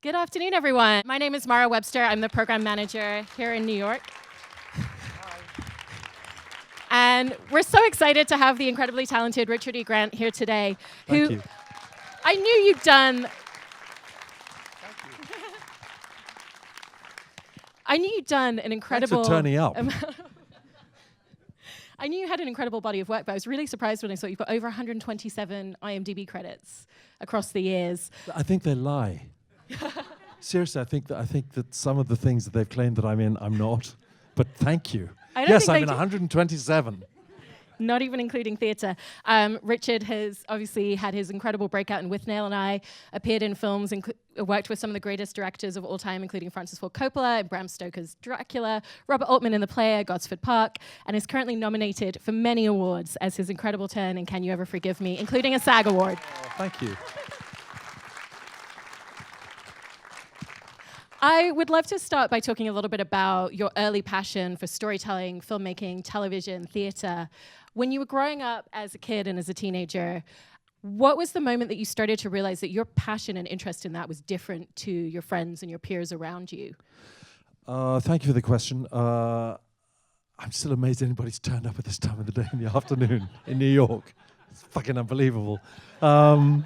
Good afternoon, everyone. My name is Mara Webster. I'm the program manager here in New York. And we're so excited to have the incredibly talented Richard E. Grant here today. Thank you. I knew you'd done... I knew you'd done an incredible... Thanks for turning up. I knew you had an incredible body of work, but I was really surprised when I saw you've got over 127 IMDb credits across the years. I think they lie. Seriously, I think that some of the things that they've claimed that I'm in, I'm not. But thank you. Yes, I'm in 127. Not even including theatre. Richard has obviously had his incredible breakout in Withnail and I, appeared in films, worked with some of the greatest directors of all time, including Francis Coppola and Bram Stoker's Dracula, Robert Altman in The Player, Gosford Park, and is currently nominated for many awards as his incredible turn in Can You Ever Forgive Me, including a SAG award. Oh, thank you. I would love to start by talking a little bit about your early passion for storytelling, filmmaking, television, theatre. When you were growing up as a kid and as a teenager, what was the moment that you started to realize that your passion and interest in that was different to your friends and your peers around you? Thank you for the question. I'm still amazed anybody's turned up at this time of the day in the afternoon in New York. It's fucking unbelievable. When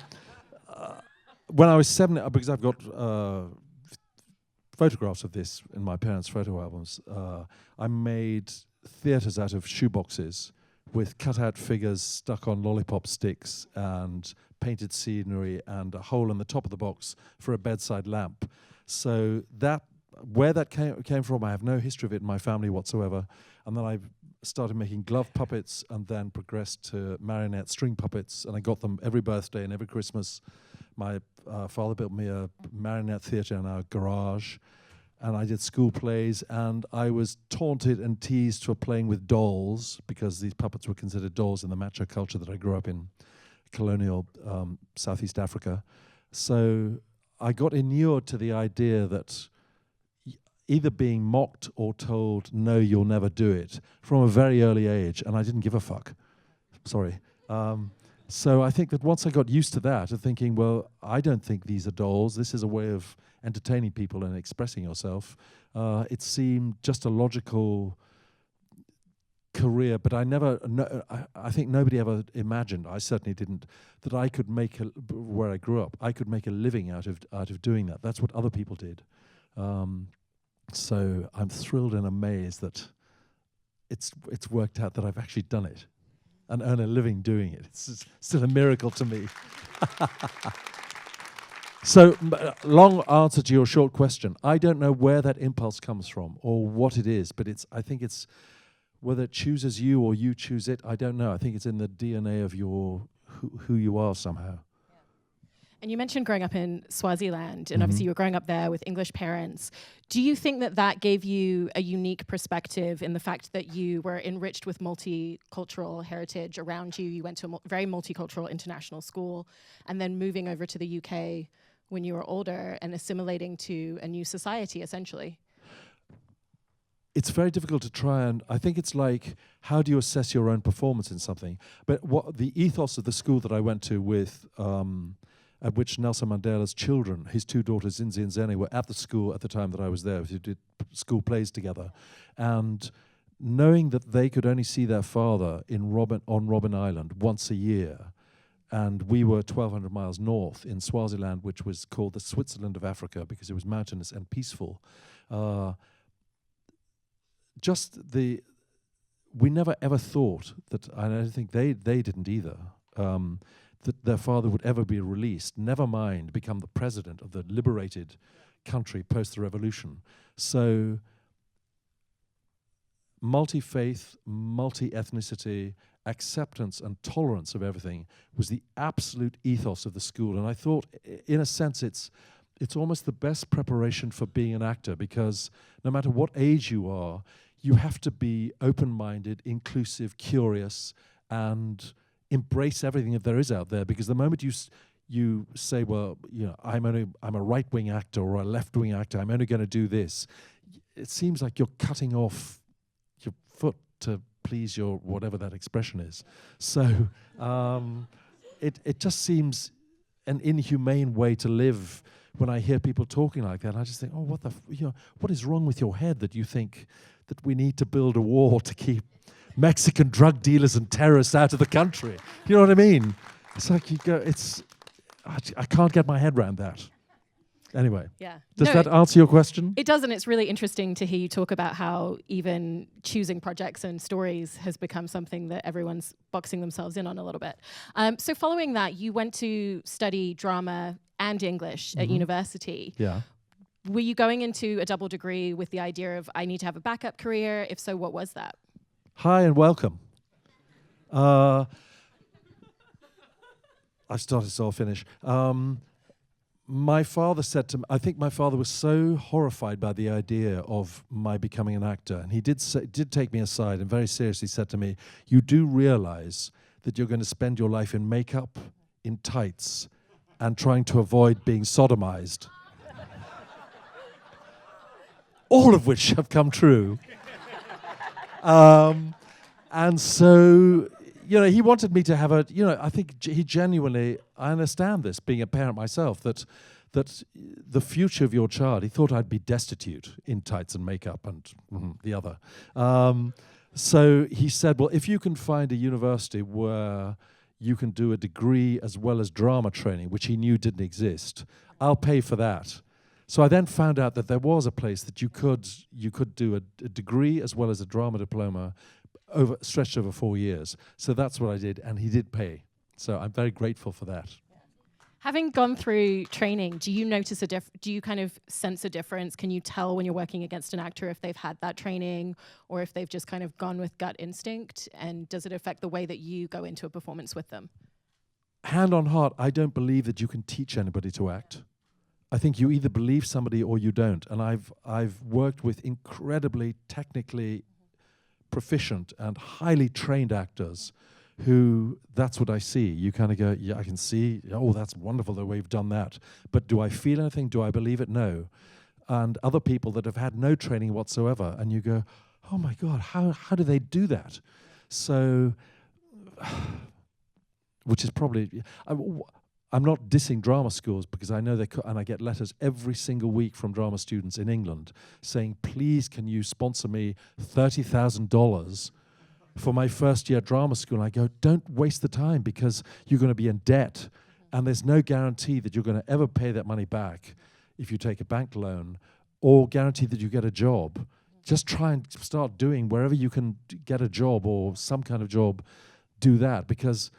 I was 7, because I've got... photographs of this in my parents' photo albums. I made theatres out of shoeboxes with cut-out figures stuck on lollipop sticks and painted scenery and a hole in the top of the box for a bedside lamp. So where that came from, I have no history of it in my family whatsoever. And then I started making glove puppets and then progressed to marionette string puppets, and I got them every birthday and every Christmas. My father built me a marionette theatre in our garage, and I did school plays, and I was taunted and teased for playing with dolls because these puppets were considered dolls in the macho culture that I grew up in, colonial Southeast Africa. So I got inured to the idea that either being mocked or told, no, you'll never do it, from a very early age, and I didn't give a fuck. Sorry. So I think that once I got used to that, of thinking, well, I don't think these are dolls. This is a way of entertaining people and expressing yourself. It seemed just a logical career, but I think nobody ever imagined, I certainly didn't, that I could make, where I grew up, I could make a living out of doing that. That's what other people did. So I'm thrilled and amazed that it's worked out that I've actually done it and earn a living doing it. It's still a miracle to me. So, long answer to your short question. I don't know where that impulse comes from or what it is, but I think it's whether it chooses you or you choose it, I don't know. I think it's in the DNA of who you are somehow. And you mentioned growing up in Swaziland, and obviously you were growing up there with English parents. Do you think that gave you a unique perspective in the fact that you were enriched with multicultural heritage around you? You went to a very multicultural international school, and then moving over to the UK when you were older and assimilating to a new society, essentially? It's very difficult to try, and I think it's like, how do you assess your own performance in something? But what the ethos of the school that I went to with... at which Nelson Mandela's children, his 2 daughters, Zinzi and Zene, were at the school at the time that I was there. We did school plays together. And knowing that they could only see their father on Robben Island once a year, and we were 1,200 miles north in Swaziland, which was called the Switzerland of Africa because it was mountainous and peaceful. We never ever thought that, and I think they didn't either, that their father would ever be released, never mind become the president of the liberated country post the revolution. So multi-faith, multi-ethnicity, acceptance and tolerance of everything was the absolute ethos of the school. And I thought, in a sense, it's almost the best preparation for being an actor, because no matter what age you are, you have to be open-minded, inclusive, curious, and embrace everything that there is out there, because the moment you say, well, you know, I'm a right-wing actor or a left-wing actor, I'm only going to do this, it seems like you're cutting off your foot to please your whatever that expression is. So it just seems an inhumane way to live when I hear people talking like that, I just think, oh, what is wrong with your head that you think that we need to build a wall to keep Mexican drug dealers and terrorists out of the country? You know what I mean? It's like I can't get my head around that. Anyway, does that answer your question? It does, and it's really interesting to hear you talk about how even choosing projects and stories has become something that everyone's boxing themselves in on a little bit. So following that, you went to study drama and English at university. Yeah. Were you going into a double degree with the idea of, I need to have a backup career? If so, what was that? Hi and welcome. I started, so I'll finish. My father said to me, I think my father was so horrified by the idea of my becoming an actor, and he did take me aside and very seriously said to me, you do realize that you're going to spend your life in makeup, in tights, and trying to avoid being sodomized. All of which have come true. And so, he wanted me to have I think he genuinely, I understand this, being a parent myself, that the future of your child, he thought I'd be destitute in tights and makeup and the other. So he said, well, if you can find a university where you can do a degree as well as drama training, which he knew didn't exist, I'll pay for that. So I then found out that there was a place that you could do a degree as well as a drama diploma stretched over 4 years. So that's what I did, and he did pay. So I'm very grateful for that. Having gone through training, do you notice do you kind of sense a difference? Can you tell when you're working against an actor if they've had that training or if they've just kind of gone with gut instinct? And does it affect the way that you go into a performance with them? Hand on heart, I don't believe that you can teach anybody to act. I think you either believe somebody or you don't. And I've worked with incredibly technically proficient and highly trained actors who, that's what I see. You kind of go, yeah, I can see, oh, that's wonderful the way you've done that. But do I feel anything? Do I believe it? No. And other people that have had no training whatsoever, and you go, oh my God, how do they do that? So, which is probably, I'm not dissing drama schools because I know and I get letters every single week from drama students in England saying, please, can you sponsor me $30,000 for my first year drama school? And I go, don't waste the time because you're going to be in debt and there's no guarantee that you're going to ever pay that money back if you take a bank loan or guarantee that you get a job. Just try and start doing wherever you can get a job or some kind of job, do that, because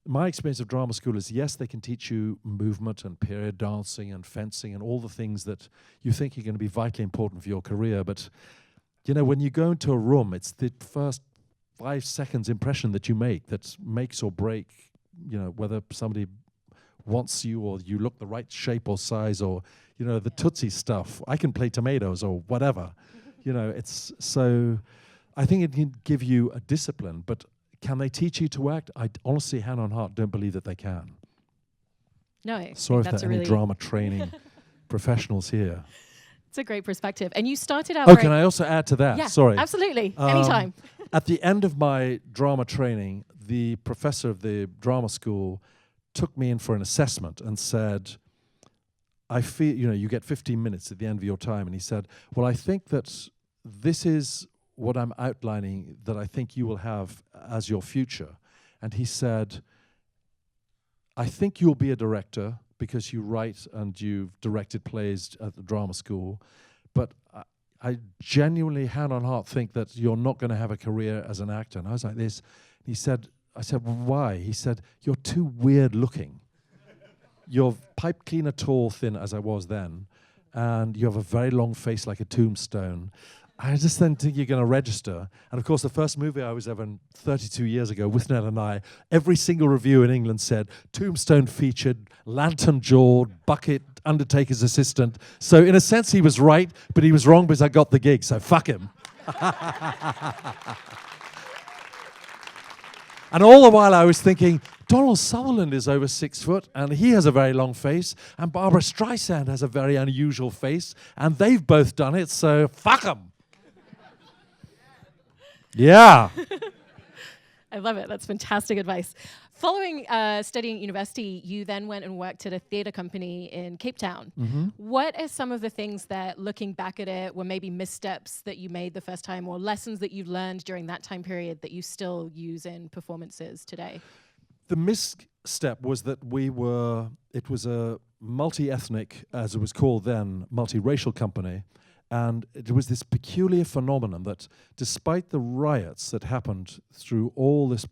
my experience of drama school is, yes, they can teach you movement and period dancing and fencing and all the things that you think are going to be vitally important for your career. But, when you go into a room, it's the first 5 seconds impression that you make that makes or break, whether somebody wants you or you look the right shape or size or, the Tootsie stuff. I can play tomatoes or whatever. It's so, I think it can give you a discipline, but can they teach you to act? I honestly, hand on heart, don't believe that they can. No, sorry if there are any drama training professionals here. It's a great perspective. And you started out. Oh, can I also add to that? Yeah, sorry. Absolutely. Anytime. At the end of my drama training, the professor of the drama school took me in for an assessment and said, I feel, you get 15 minutes at the end of your time. And he said, well, I think that this is what I'm outlining that I think you will have as your future. And he said, I think you'll be a director because you write and you've directed plays at the drama school, but I genuinely, hand on heart, think that you're not going to have a career as an actor. And I was like this. He said, I said, well, why? He said, you're too weird looking. You're pipe cleaner, tall, thin, as I was then, and you have a very long face like a tombstone. I just don't think you're going to register. And of course, the first movie I was ever in 32 years ago, Withnail and I, every single review in England said, tombstone featured, lantern-jawed, bucket, undertaker's assistant. So in a sense, he was right, but he was wrong because I got the gig, so fuck him. And all the while I was thinking, Donald Sutherland is over 6 foot, and he has a very long face, and Barbara Streisand has a very unusual face, and they've both done it, so fuck them. Yeah. I love it. That's fantastic advice. Following studying at university, you then went and worked at a theatre company in Cape Town. Mm-hmm. What are some of the things that, looking back at it, were maybe missteps that you made the first time, or lessons that you learned during that time period that you still use in performances today? The misstep was that it was a multi-ethnic, as it was called then, multiracial company. And it was this peculiar phenomenon that despite the riots that happened through all this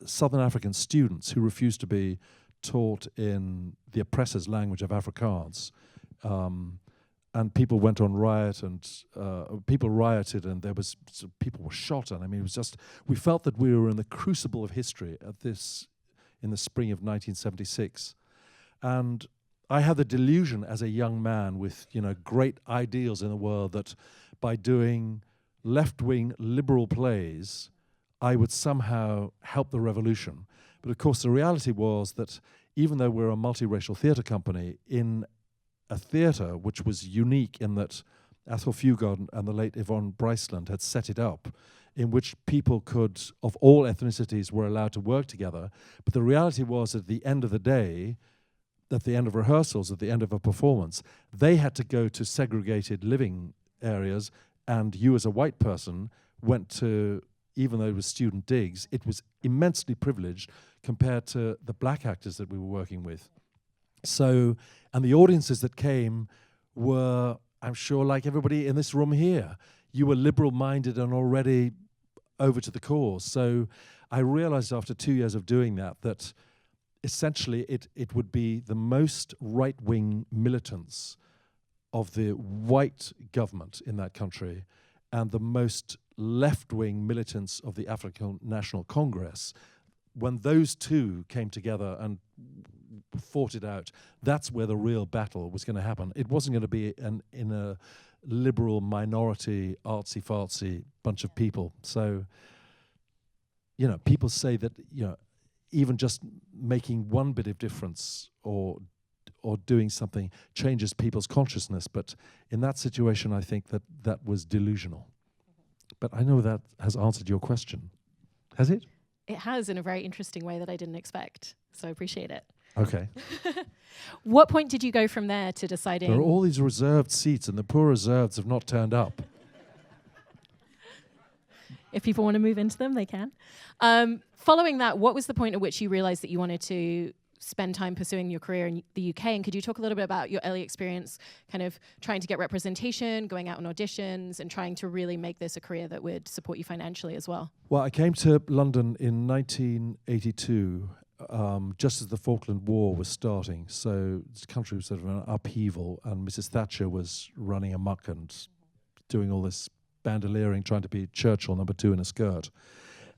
Southern African students who refused to be taught in the oppressor's language of Afrikaans, and people went on riot, and people rioted, and people were shot. And I mean, it was just, we felt that we were in the crucible of history in the spring of 1976. And I had the delusion as a young man with, great ideals in the world that by doing left-wing liberal plays, I would somehow help the revolution. But of course, the reality was that even though we're a multiracial theatre company, in a theatre which was unique in that Athol Fugard and the late Yvonne Bryceland had set it up, in which people of all ethnicities were allowed to work together. But the reality was, at the end of the day, at the end of rehearsals, at the end of a performance, they had to go to segregated living areas, and you as a white person went to, even though it was student digs, it was immensely privileged compared to the black actors that we were working with. So, and the audiences that came were, I'm sure, like everybody in this room here, you were liberal-minded and already over to the cause. So I realized after 2 years of doing that essentially it would be the most right-wing militants of the white government in that country and the most left-wing militants of the African National Congress. When those two came together and fought it out, that's where the real battle was going to happen. It wasn't going to be in a liberal minority, artsy-fartsy bunch of people. So, people say that, even just making one bit of difference or doing something changes people's consciousness. But in that situation, I think that was delusional. But I know that has answered your question. Has it? It has, in a very interesting way that I didn't expect. So I appreciate it. Okay. What point did you go from there to deciding? There are all these reserved seats, and the poor reserves have not turned up. If people want to move into them, they can. Following that, what was the point at which you realized that you wanted to spend time pursuing your career in the UK? And could you talk a little bit about your early experience kind of trying to get representation, going out on auditions, and trying to really make this a career that would support you financially as well? Well, I came to London in 1982, just as the Falkland War was starting. So the country was sort of an upheaval, and Mrs. Thatcher was running amok and doing all this bandoliering, trying to be Churchill #2 in a skirt,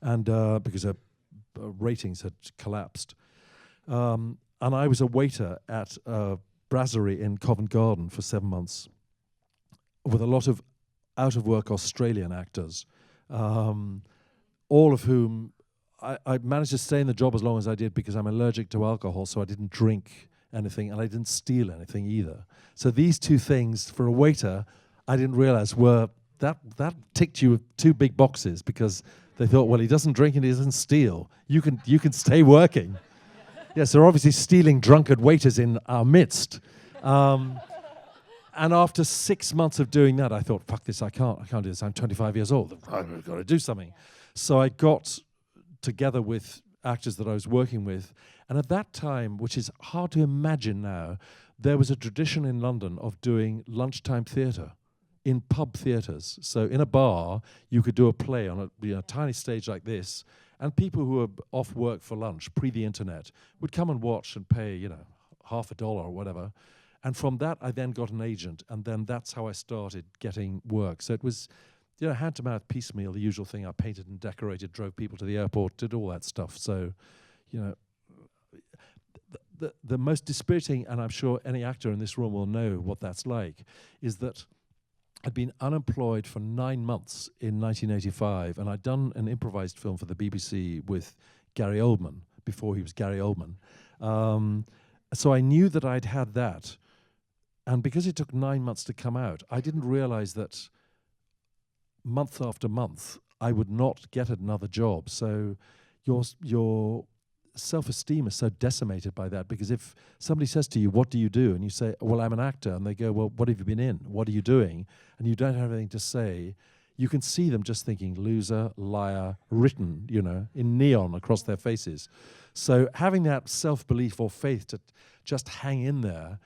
and because her ratings had collapsed. And I was a waiter at a brasserie in Covent Garden for 7 months with a lot of out-of-work Australian actors, all of whom I managed to stay in the job as long as I did because I'm allergic to alcohol, so I didn't drink anything, and I didn't steal anything either. So these two things, for a waiter, I didn't realize were, that ticked you 2 big boxes, because they thought, well, he doesn't drink and he doesn't steal. You can stay working. Yes, they're obviously stealing drunkard waiters in our midst. And after 6 months of doing that, I thought, fuck this, I can't do this. I'm 25 years old. I've got to do something. So I got together with actors that I was working with. And at that time, which is hard to imagine now, there was a tradition in London of doing lunchtime theatre in pub theatres. So in a bar, you could do a play on a tiny stage like this, and people who were off work for lunch, pre the internet, would come and watch and pay, $50 or whatever. And from that, I then got an agent, and then that's how I started getting work. So it was, hand-to-mouth, piecemeal, the usual thing. I painted and decorated, drove people to the airport, did all that stuff. So, the most dispiriting, and I'm sure any actor in this room will know what that's like, is that I'd been unemployed for 9 months in 1985, and I'd done an improvised film for the BBC with Gary Oldman, before he was Gary Oldman. So I knew that I'd had that. And because it took 9 months to come out, I didn't realize that month after month, I would not get another job. So your self-esteem is so decimated by that, because if somebody says to you, what do you do? And you say, well, I'm an actor. And they go, well, what have you been in? What are you doing? And you don't have anything to say. You can see them just thinking loser, liar, written, in neon across their faces. So having that self-belief or faith to just hang in there,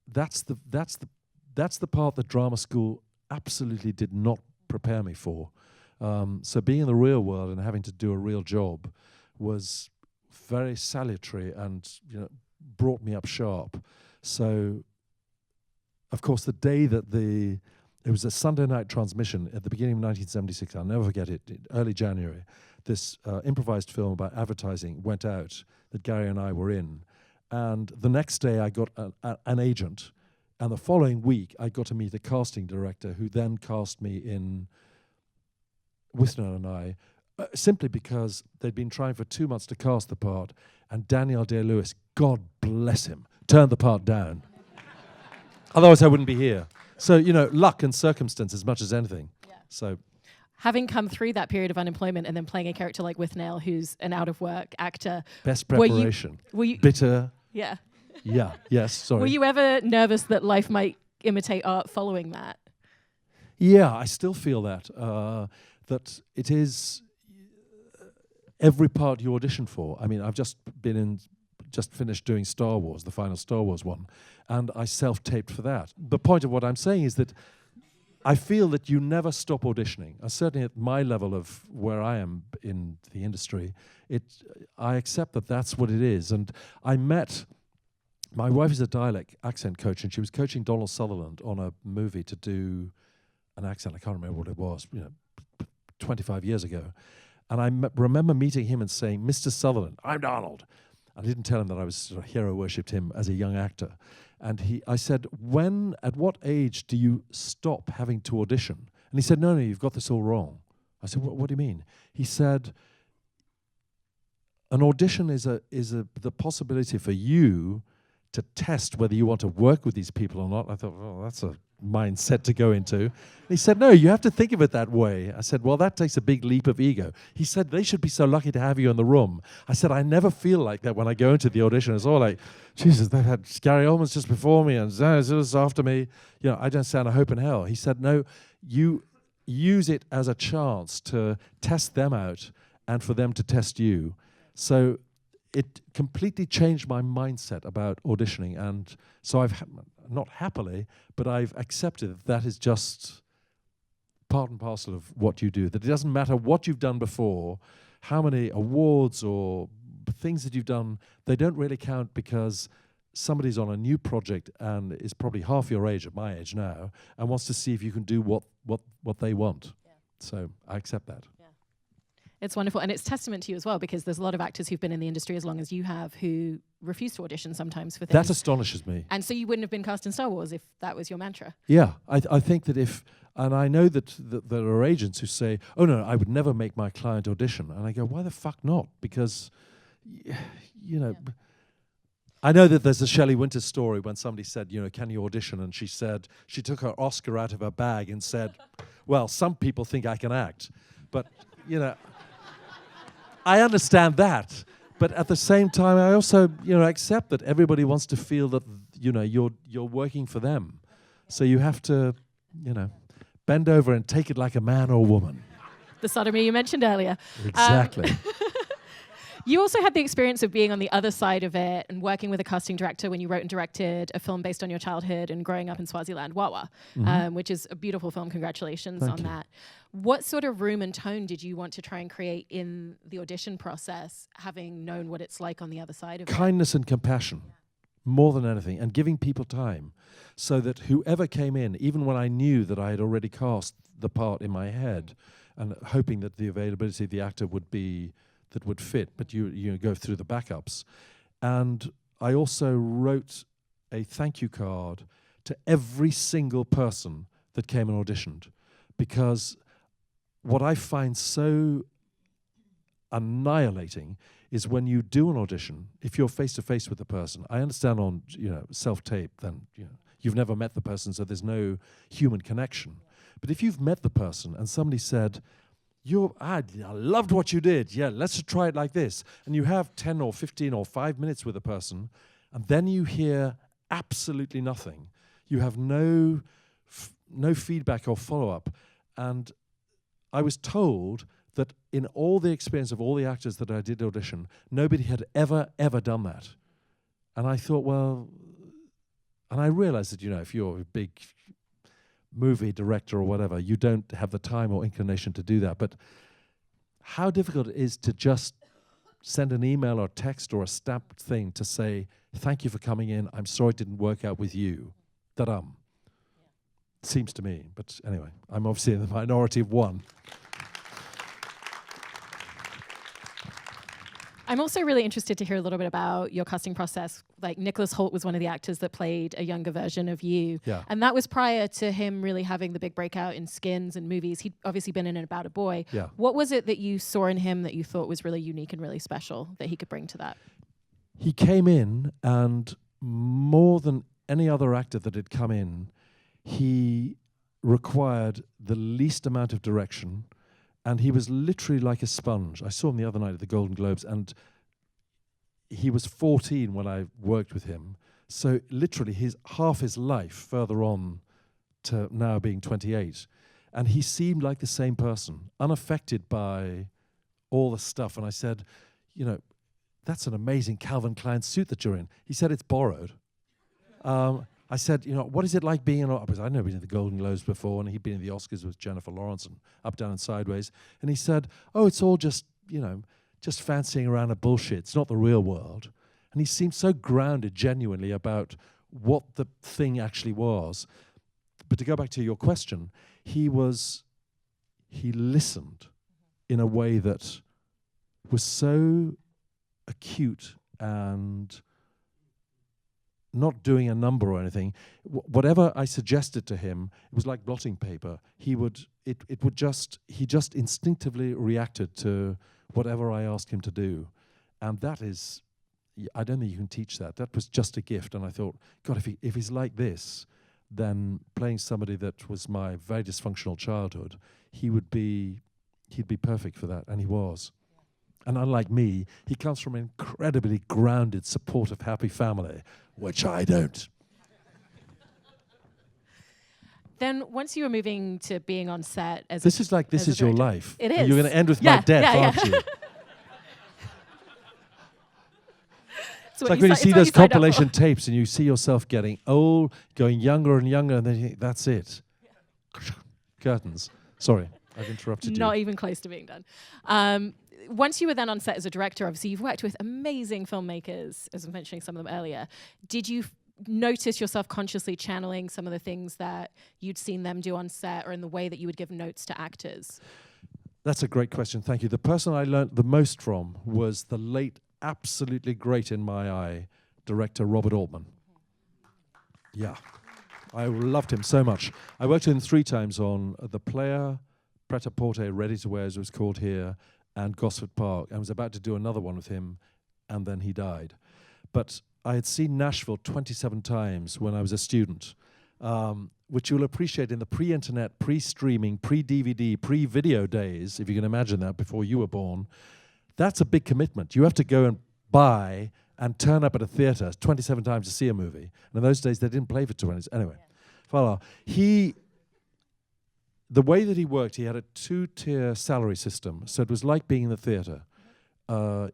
that's the part that drama school absolutely did not prepare me for. So being in the real world and having to do a real job was very salutary and brought me up sharp. So, of course, the day that it was a Sunday night transmission at the beginning of 1976, I'll never forget it, early January, this improvised film about advertising went out that Gary and I were in. And the next day I got an agent, and the following week I got to meet a casting director who then cast me in Withnail and I, simply because they'd been trying for 2 months to cast the part, and Daniel Day-Lewis, God bless him, turned the part down. Otherwise I wouldn't be here. So, luck and circumstance as much as anything. Yeah. So, having come through that period of unemployment and then playing a character like Withnail, who's an out-of-work actor. Best preparation. Were you bitter. Yeah. Yeah, yes, sorry. Were you ever nervous that life might imitate art following that? Yeah, I still feel that. That it is every part you audition for. I mean, I've just finished doing Star Wars, the final Star Wars one, and I self-taped for that. The point of what I'm saying is that I feel that you never stop auditioning. Certainly at my level of where I am in the industry, I accept that that's what it is. And my wife is a dialect accent coach, and she was coaching Donald Sutherland on a movie to do an accent. I can't remember what it was, 25 years ago. And I remember meeting him and saying, Mr. Sutherland, I'm Donald. I didn't tell him that I was sort of hero worshipped him as a young actor. And I said, at what age do you stop having to audition? And he said, no, you've got this all wrong. I said, what do you mean? He said, an audition is the possibility for you to test whether you want to work with these people or not. I thought, well, that's a mindset to go into. And he said, no, you have to think of it that way. I said, well, that takes a big leap of ego. He said, they should be so lucky to have you in the room. I said, I never feel like that when I go into the audition. It's all like, Jesus, they've had Gary Oldman's just before me and Zaz after me. I don't stand a hope in hell. He said, no, you use it as a chance to test them out and for them to test you. So it completely changed my mindset about auditioning. And so I've not happily, but I've accepted that is just part and parcel of what you do. That it doesn't matter what you've done before, how many awards or things that you've done, they don't really count, because somebody's on a new project and is probably half your age, at my age now, and wants to see if you can do what they want. Yeah. So I accept that. It's wonderful, and it's testament to you as well, because there's a lot of actors who've been in the industry as long as you have who refuse to audition sometimes for things. That astonishes me. And so you wouldn't have been cast in Star Wars if that was your mantra. Yeah, I think that and I know that there are agents who say, oh no, I would never make my client audition. And I go, why the fuck not? Because, I know that there's a Shelley Winters story when somebody said, can you audition? And she said, she took her Oscar out of her bag and said, well, some people think I can act. But, I understand that, but at the same time, I also, accept that everybody wants to feel that, you're working for them. So you have to, bend over and take it like a man or woman. The sodomy you mentioned earlier. Exactly. You also had the experience of being on the other side of it and working with a casting director when you wrote and directed a film based on your childhood and growing up in Swaziland, Wawa, which is a beautiful film. Congratulations on that. What sort of room and tone did you want to try and create in the audition process, having known what it's like on the other side of it? Kindness and compassion, more than anything, and giving people time so that whoever came in, even when I knew that I had already cast the part in my head and hoping that the availability of the actor would fit, but you go through the backups. And I also wrote a thank you card to every single person that came and auditioned, because what I find so annihilating is when you do an audition, if you're face to face with the person. I understand on self-tape, then you've never met the person, so there's no human connection. But if you've met the person and somebody said, I loved what you did, yeah, let's just try it like this, and you have 10 or 15 or 5 minutes with a person, and then you hear absolutely nothing, you have no feedback or follow-up. And I was told that in all the experience of all the actors that I did audition, nobody had ever done that. And I thought, well, and I realized that, if you're a big movie director or whatever, you don't have the time or inclination to do that. But how difficult it is to just send an email or text or a stamped thing to say, thank you for coming in, I'm sorry it didn't work out with you. Seems to me. But anyway, I'm obviously in the minority of one. I'm also really interested to hear a little bit about your casting process. Like, Nicholas Hoult was one of the actors that played a younger version of you. Yeah. And that was prior to him really having the big breakout in Skins and movies. He'd obviously been in About a Boy. Yeah. What was it that you saw in him that you thought was really unique and really special that he could bring to that? He came in, and more than any other actor that had come in, he required the least amount of direction, and he was literally like a sponge. I saw him the other night at the Golden Globes, and he was 14 when I worked with him. So literally half his life further on to now being 28. And he seemed like the same person, unaffected by all the stuff. And I said, that's an amazing Calvin Klein suit that you're in. He said, it's borrowed. I said, what is it like being in... Because I'd never been in the Golden Globes before, and he'd been in the Oscars with Jennifer Lawrence and Up, Down and Sideways. And he said, it's all just, just fancying around a bullshit. It's not the real world. And he seemed so grounded, genuinely, about what the thing actually was. But to go back to your question, he listened in a way that was so acute and not doing a number or anything. Whatever I suggested to him, it was like blotting paper. He just instinctively reacted to whatever I asked him to do. And that is, I don't think you can teach that. That was just a gift. And I thought, God, if he's like this, then playing somebody that was my very dysfunctional childhood, he'd be perfect for that. And he was. And unlike me, he comes from an incredibly grounded, supportive, happy family, which I don't. Then once you were moving to being on set as this is your life. It is. You're going to end with my death, aren't you? It's like when you see those compilation tapes and you see yourself getting old, going younger and younger, and then you think, that's it. Curtains. Sorry, I've interrupted you. Not even close to being done. Once you were then on set as a director, obviously you've worked with amazing filmmakers, as I was mentioning some of them earlier. Did you notice yourself consciously channeling some of the things that you'd seen them do on set, or in the way that you would give notes to actors? That's a great question, thank you. The person I learnt the most from was the late, absolutely great in my eye, director Robert Altman. Yeah, I loved him so much. I worked with him 3 times on The Player, Pret-a-Porter, Ready to Wear, as it was called here, and Gosford Park. I was about to do another one with him, and then he died. But I had seen Nashville 27 times when I was a student, which you'll appreciate in the pre-internet, pre-streaming, pre-DVD, pre-video days, if you can imagine that, before you were born. That's a big commitment. You have to go and buy and turn up at a theatre 27 times to see a movie. And in those days, they didn't play for 20. Anyway, voilà. The way that he worked, he had a 2-tier salary system. So it was like being in the theatre.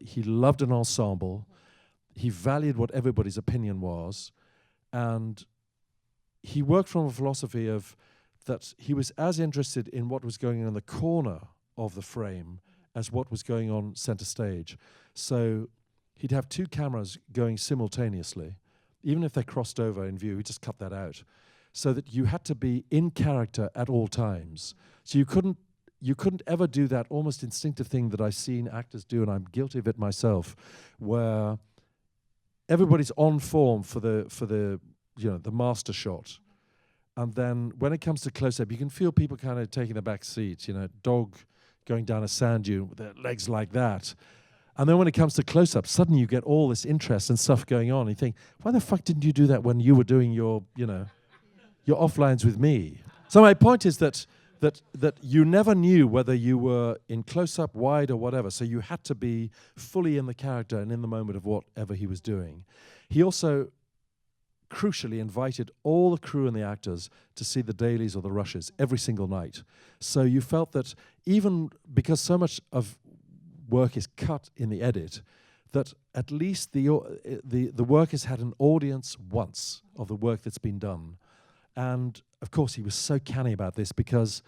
He loved an ensemble. He valued what everybody's opinion was. And he worked from a philosophy of that he was as interested in what was going on in the corner of the frame as what was going on center stage. So he'd have 2 cameras going simultaneously. Even if they crossed over in view, he'd just cut that out. So that you had to be in character at all times. So you couldn't ever do that almost instinctive thing that I've seen actors do, and I'm guilty of it myself, where everybody's on form for the master shot. And then when it comes to close-up, you can feel people kind of taking the back seat, dog going down a sand dune with their legs like that. And then when it comes to close-up, suddenly you get all this interest and stuff going on. You think, why the fuck didn't you do that when you were doing your offlines with me? So my point is that you never knew whether you were in close-up, wide, or whatever. So you had to be fully in the character and in the moment of whatever he was doing. He also crucially invited all the crew and the actors to see the dailies or the rushes every single night. So you felt that even because so much of work is cut in the edit, that at least the work has had an audience once of the work that's been done. And of course he was so canny about this, because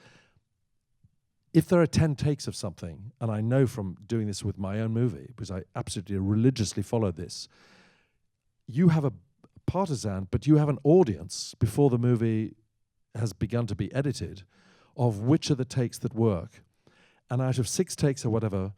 if there are 10 takes of something, and I know from doing this with my own movie, because I absolutely religiously followed this, you have a partisan, but you have an audience before the movie has begun to be edited of which are the takes that work. And out of 6 takes or whatever,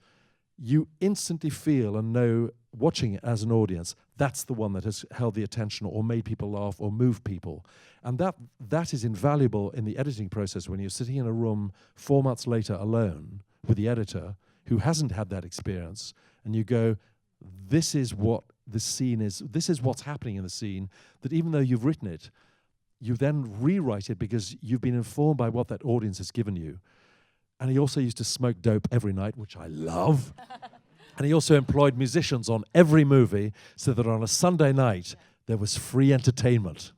you instantly feel and know, watching it as an audience, that's the one that has held the attention or made people laugh or moved people. And that is invaluable in the editing process when you're sitting in a room 4 months later alone with the editor who hasn't had that experience, and you go, this is what the scene is, this is what's happening in the scene, that even though you've written it, you then rewrite it because you've been informed by what that audience has given you. And he also used to smoke dope every night, which I love. And he also employed musicians on every movie so that on a Sunday night, there was free entertainment.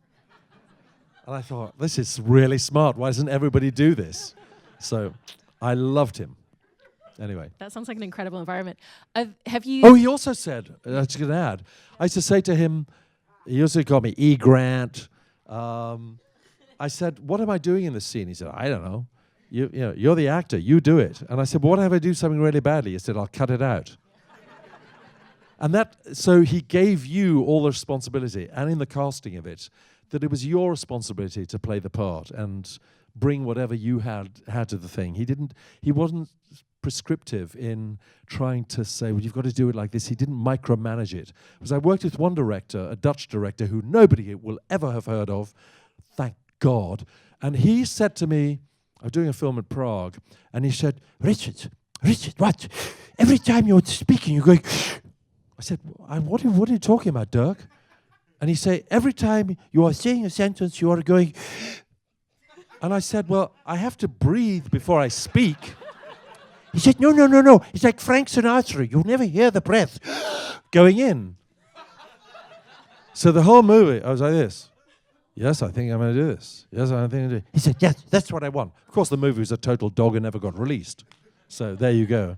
And I thought, this is really smart. Why doesn't everybody do this? So I loved him. Anyway. That sounds like an incredible environment. Have you... Oh, he also said, I was going to add, I used to say to him, he also called me E. Grant. I said, what am I doing in this scene? He said, I don't know. You know, you're the actor, you do it. And I said, well, what if I do something really badly? He said, I'll cut it out. And so he gave you all the responsibility, and in the casting of it, that it was your responsibility to play the part and bring whatever you had to the thing. He wasn't prescriptive in trying to say, well, you've got to do it like this. He didn't micromanage it. Because I worked with one director, a Dutch director, who nobody will ever have heard of, thank God. And he said to me, I was doing a film in Prague, and he said, Richard, what? Every time you're speaking, you're going... I said, what are you talking about, Dirk? And he said, every time you are saying a sentence, you are going... And I said, well, I have to breathe before I speak. He said, no. It's like Frank Sinatra. You'll never hear the breath going in. So the whole movie, I was like this. Yes, I think I'm going to do this. Yes, I think I'm going to do it. He said, yes, that's what I want. Of course, the movie was a total dog and never got released. So there you go.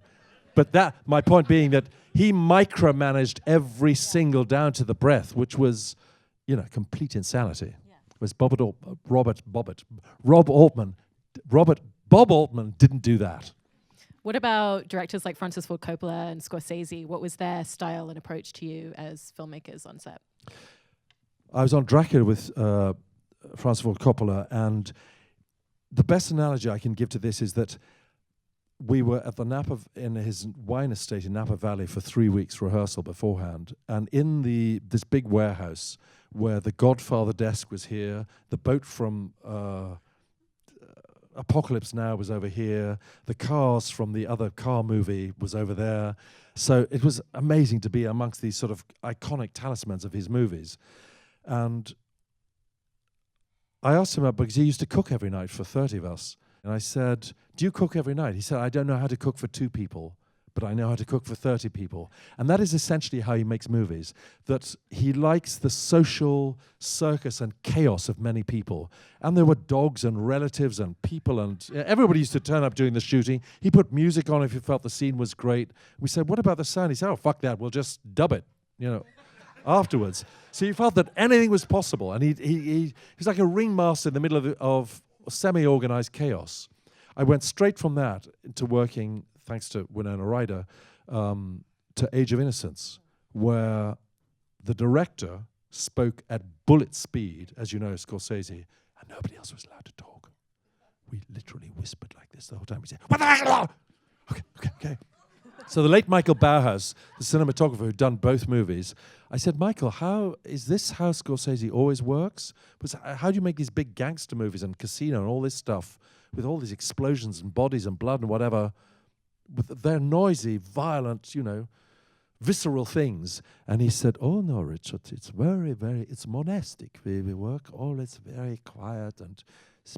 But my point being that he micromanaged every single down to the breath, which was, complete insanity. Yeah. Was Bob Altman didn't do that. What about directors like Francis Ford Coppola and Scorsese? What was their style and approach to you as filmmakers on set? I was on Dracula with Francis Ford Coppola, and the best analogy I can give to this is that we were at in his wine estate in Napa Valley for 3 weeks rehearsal beforehand, and in this big warehouse where the Godfather desk was here, the boat from Apocalypse Now was over here, the cars from the other car movie was over there. So it was amazing to be amongst these sort of iconic talismans of his movies. And I asked him because he used to cook every night for 30 of us. And I said, do you cook every night? He said, I don't know how to cook for 2 people, but I know how to cook for 30 people. And that is essentially how he makes movies, that he likes the social circus and chaos of many people. And there were dogs and relatives and people, and everybody used to turn up during the shooting. He put music on if he felt the scene was great. We said, what about the sound? He said, oh, fuck that, we'll just dub it, afterwards. So you felt that anything was possible. And he was like a ringmaster in the middle of semi-organized chaos. I went straight from that into working, thanks to Winona Ryder, to Age of Innocence, where the director spoke at bullet speed, as you know, Scorsese, and nobody else was allowed to talk. We literally whispered like this the whole time. We said, what the heck? Okay. So the late Michael Bauhaus, the cinematographer who'd done both movies, I said, Michael, is this how Scorsese always works? Because how do you make these big gangster movies and Casino and all this stuff with all these explosions and bodies and blood and whatever, with their noisy, violent, visceral things? And he said, oh no, Richard, it's very, very, it's monastic. We work always very quiet and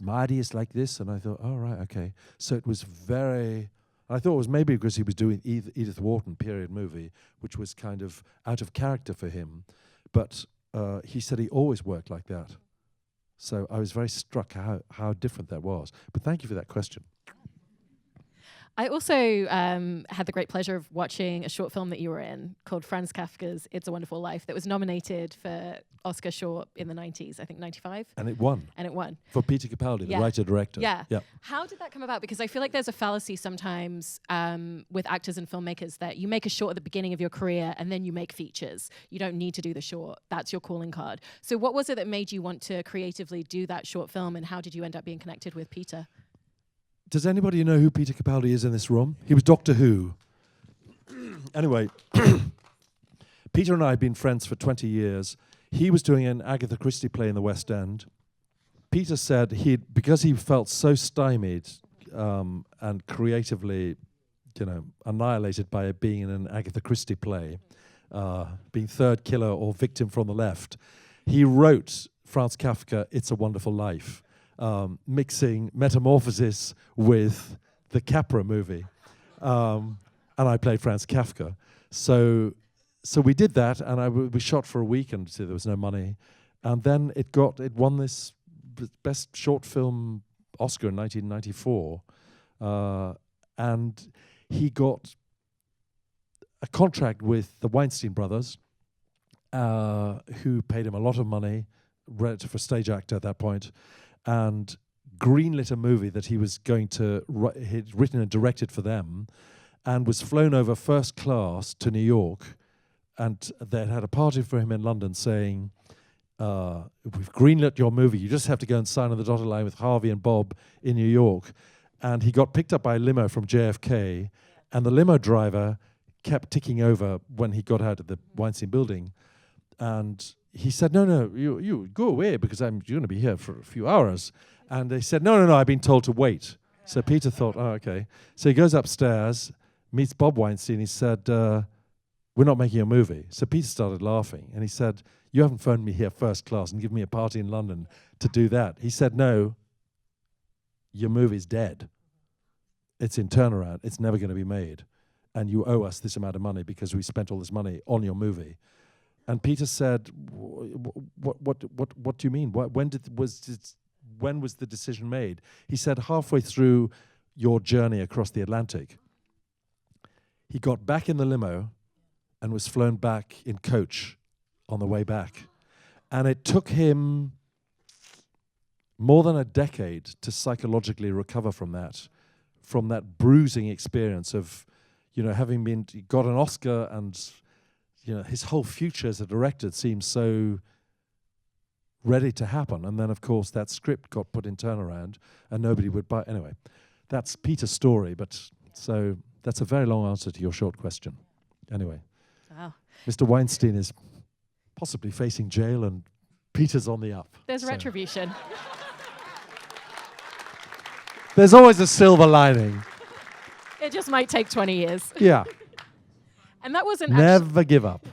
my idea is like this. And I thought, oh, right, okay. So it was very, I thought it was maybe because he was doing Edith Wharton period movie, which was kind of out of character for him. But he said he always worked like that. So I was very struck how different that was. But thank you for that question. I also had the great pleasure of watching a short film that you were in called Franz Kafka's It's a Wonderful Life that was nominated for Oscar short in the 90s, I think 95. And it won. And it won. For Peter Capaldi, the writer-director. Yeah. How did that come about? Because I feel like there's a fallacy sometimes with actors and filmmakers that you make a short at the beginning of your career and then you make features. You don't need to do the short. That's your calling card. So what was it that made you want to creatively do that short film, and how did you end up being connected with Peter? Does anybody know who Peter Capaldi is in this room? He was Doctor Who. Anyway, Peter and I had been friends for 20 years. He was doing an Agatha Christie play in the West End. Peter said because he felt so stymied and creatively, annihilated by being in an Agatha Christie play, being third killer or victim from the left, he wrote Franz Kafka, It's a Wonderful Life. Mixing Metamorphosis with the Capra movie. And I played Franz Kafka. So we did that, and we shot for a week, and there was no money. And then it won this Best Short Film Oscar in 1994. And he got a contract with the Weinstein brothers, who paid him a lot of money, for stage actor at that point, and greenlit a movie that he was going to he'd written and directed for them, and was flown over first class to New York, and they had a party for him in London saying, we've greenlit your movie, you just have to go and sign on the dotted line with Harvey and Bob in New York. And he got picked up by a limo from JFK, and the limo driver kept ticking over when he got out of the Weinstein building. And he said, no, you go away because you're going to be here for a few hours. And they said, no, I've been told to wait. So Peter thought, oh, okay. So he goes upstairs, meets Bob Weinstein. He said, we're not making a movie. So Peter started laughing. And he said, you haven't phoned me here first class and given me a party in London to do that. He said, no, your movie's dead. It's in turnaround. It's never going to be made. And you owe us this amount of money because we spent all this money on your movie. And Peter said, "What do you mean? When was the decision made?" He said, "Halfway through your journey across the Atlantic." He got back in the limo and was flown back in coach on the way back. And it took him more than a decade to psychologically recover from that bruising experience of, having got an Oscar, and his whole future as a director seemed so ready to happen. And then, of course, that script got put in turnaround and nobody would buy. Anyway, that's Peter's story. But so that's a very long answer to your short question. Anyway, wow. Mr. Weinstein is possibly facing jail and Peter's on the up. There's retribution. There's always a silver lining. It just might take 20 years. Yeah. And that wasn't never give up.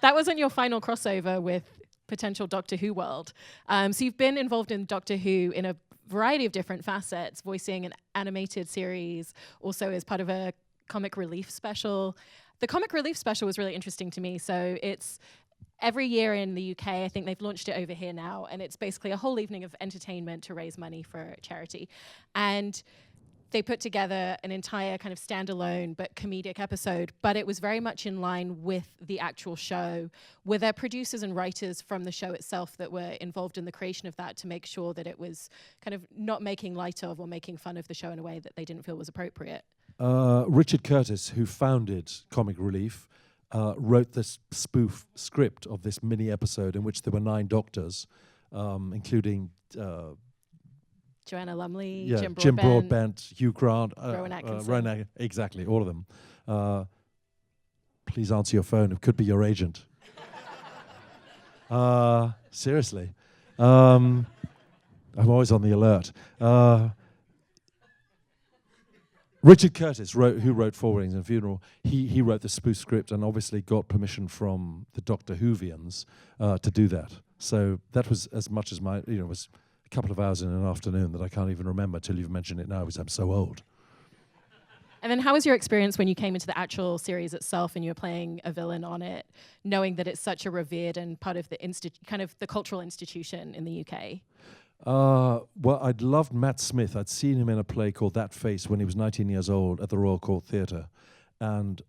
That wasn't your final crossover with potential Doctor Who world. So you've been involved in Doctor Who in a variety of different facets, voicing an animated series, also as part of a comic relief special. The comic relief special was really interesting to me. So it's every year in the UK, I think they've launched it over here now, and it's basically a whole evening of entertainment to raise money for charity. And they put together an entire kind of standalone but comedic episode, but it was very much in line with the actual show. Were there producers and writers from the show itself that were involved in the creation of that to make sure that it was kind of not making light of or making fun of the show in a way that they didn't feel was appropriate? Richard Curtis, who founded Comic Relief, wrote this spoof script of this mini episode in which there were 9 doctors, including Joanna Lumley, yeah, Jim Broadbent, Hugh Grant, Rowan Atkinson. Exactly, all of them. Please answer your phone. It could be your agent. Seriously. I'm always on the alert. Richard Curtis, who wrote Four Weddings and a Funeral, he wrote the spoof script and obviously got permission from the Doctor Whovians to do that. So that was as much as was couple of hours in an afternoon that I can't even remember till you've mentioned it now because I'm so old. And then how was your experience when you came into the actual series itself and you were playing a villain on it, knowing that it's such a revered and part of the kind of the cultural institution in the UK? Well, I'd loved Matt Smith. I'd seen him in a play called That Face when he was 19 years old at the Royal Court Theatre. And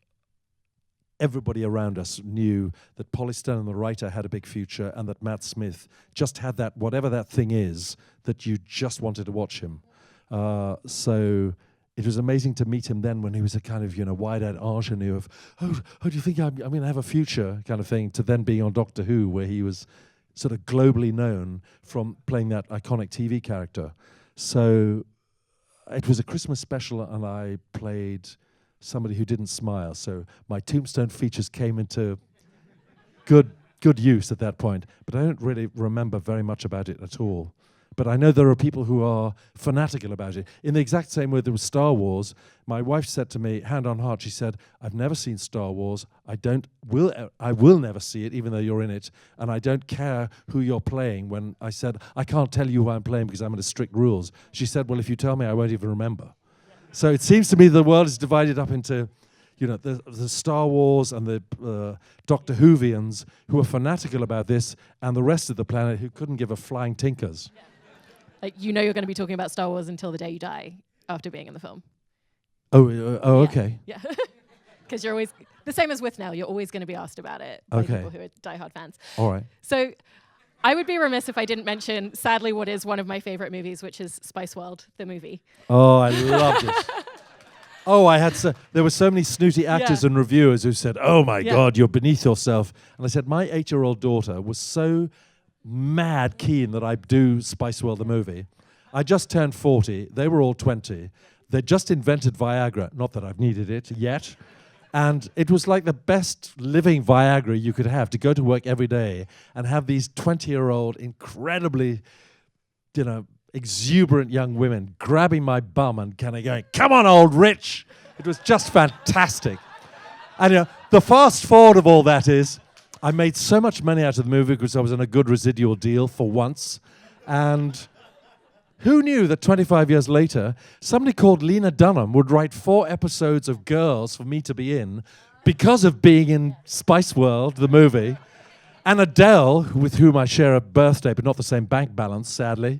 everybody around us knew that Polly Stone, the writer, had a big future and that Matt Smith just had that, whatever that thing is, that you just wanted to watch him. So it was amazing to meet him then when he was a kind of, wide-eyed ingenue of, oh, do you think I'm going to have a future kind of thing, to then being on Doctor Who, where he was sort of globally known from playing that iconic TV character. So it was a Christmas special and I played somebody who didn't smile. So my tombstone features came into good use at that point. But I don't really remember very much about it at all. But I know there are people who are fanatical about it. In the exact same way there was Star Wars, my wife said to me, hand on heart, she said, I've never seen Star Wars. I will never see it, even though you're in it. And I don't care who you're playing. When I said, I can't tell you who I'm playing because I'm under strict rules. She said, well, if you tell me, I won't even remember. So it seems to me the world is divided up into, the Star Wars and the Doctor Whovians who are fanatical about this, and the rest of the planet who couldn't give a flying tinkers. Yeah. Like, you're going to be talking about Star Wars until the day you die after being in the film. Okay. Yeah. Because you're always, the same as Withnail, you're always going to be asked about it by people who are diehard fans. All right. So I would be remiss if I didn't mention, sadly, what is one of my favorite movies, which is Spiceworld, the movie. Oh, I loved it. Oh, there were so many snooty actors and reviewers who said, oh my God, you're beneath yourself. And I said, my 8-year-old daughter was so mad keen that I do Spiceworld the movie. I just turned 40. They were all 20. They just invented Viagra. Not that I've needed it yet. And it was like the best living Viagra you could have, to go to work every day and have these 20-year-old incredibly, exuberant young women grabbing my bum and kind of going, come on, old Rich. It was just fantastic. And the fast forward of all that is, I made so much money out of the movie because I was on a good residual deal for once. And who knew that 25 years later, somebody called Lena Dunham would write 4 episodes of Girls for me to be in because of being in Spiceworld, the movie. And Adele, with whom I share a birthday, but not the same bank balance, sadly,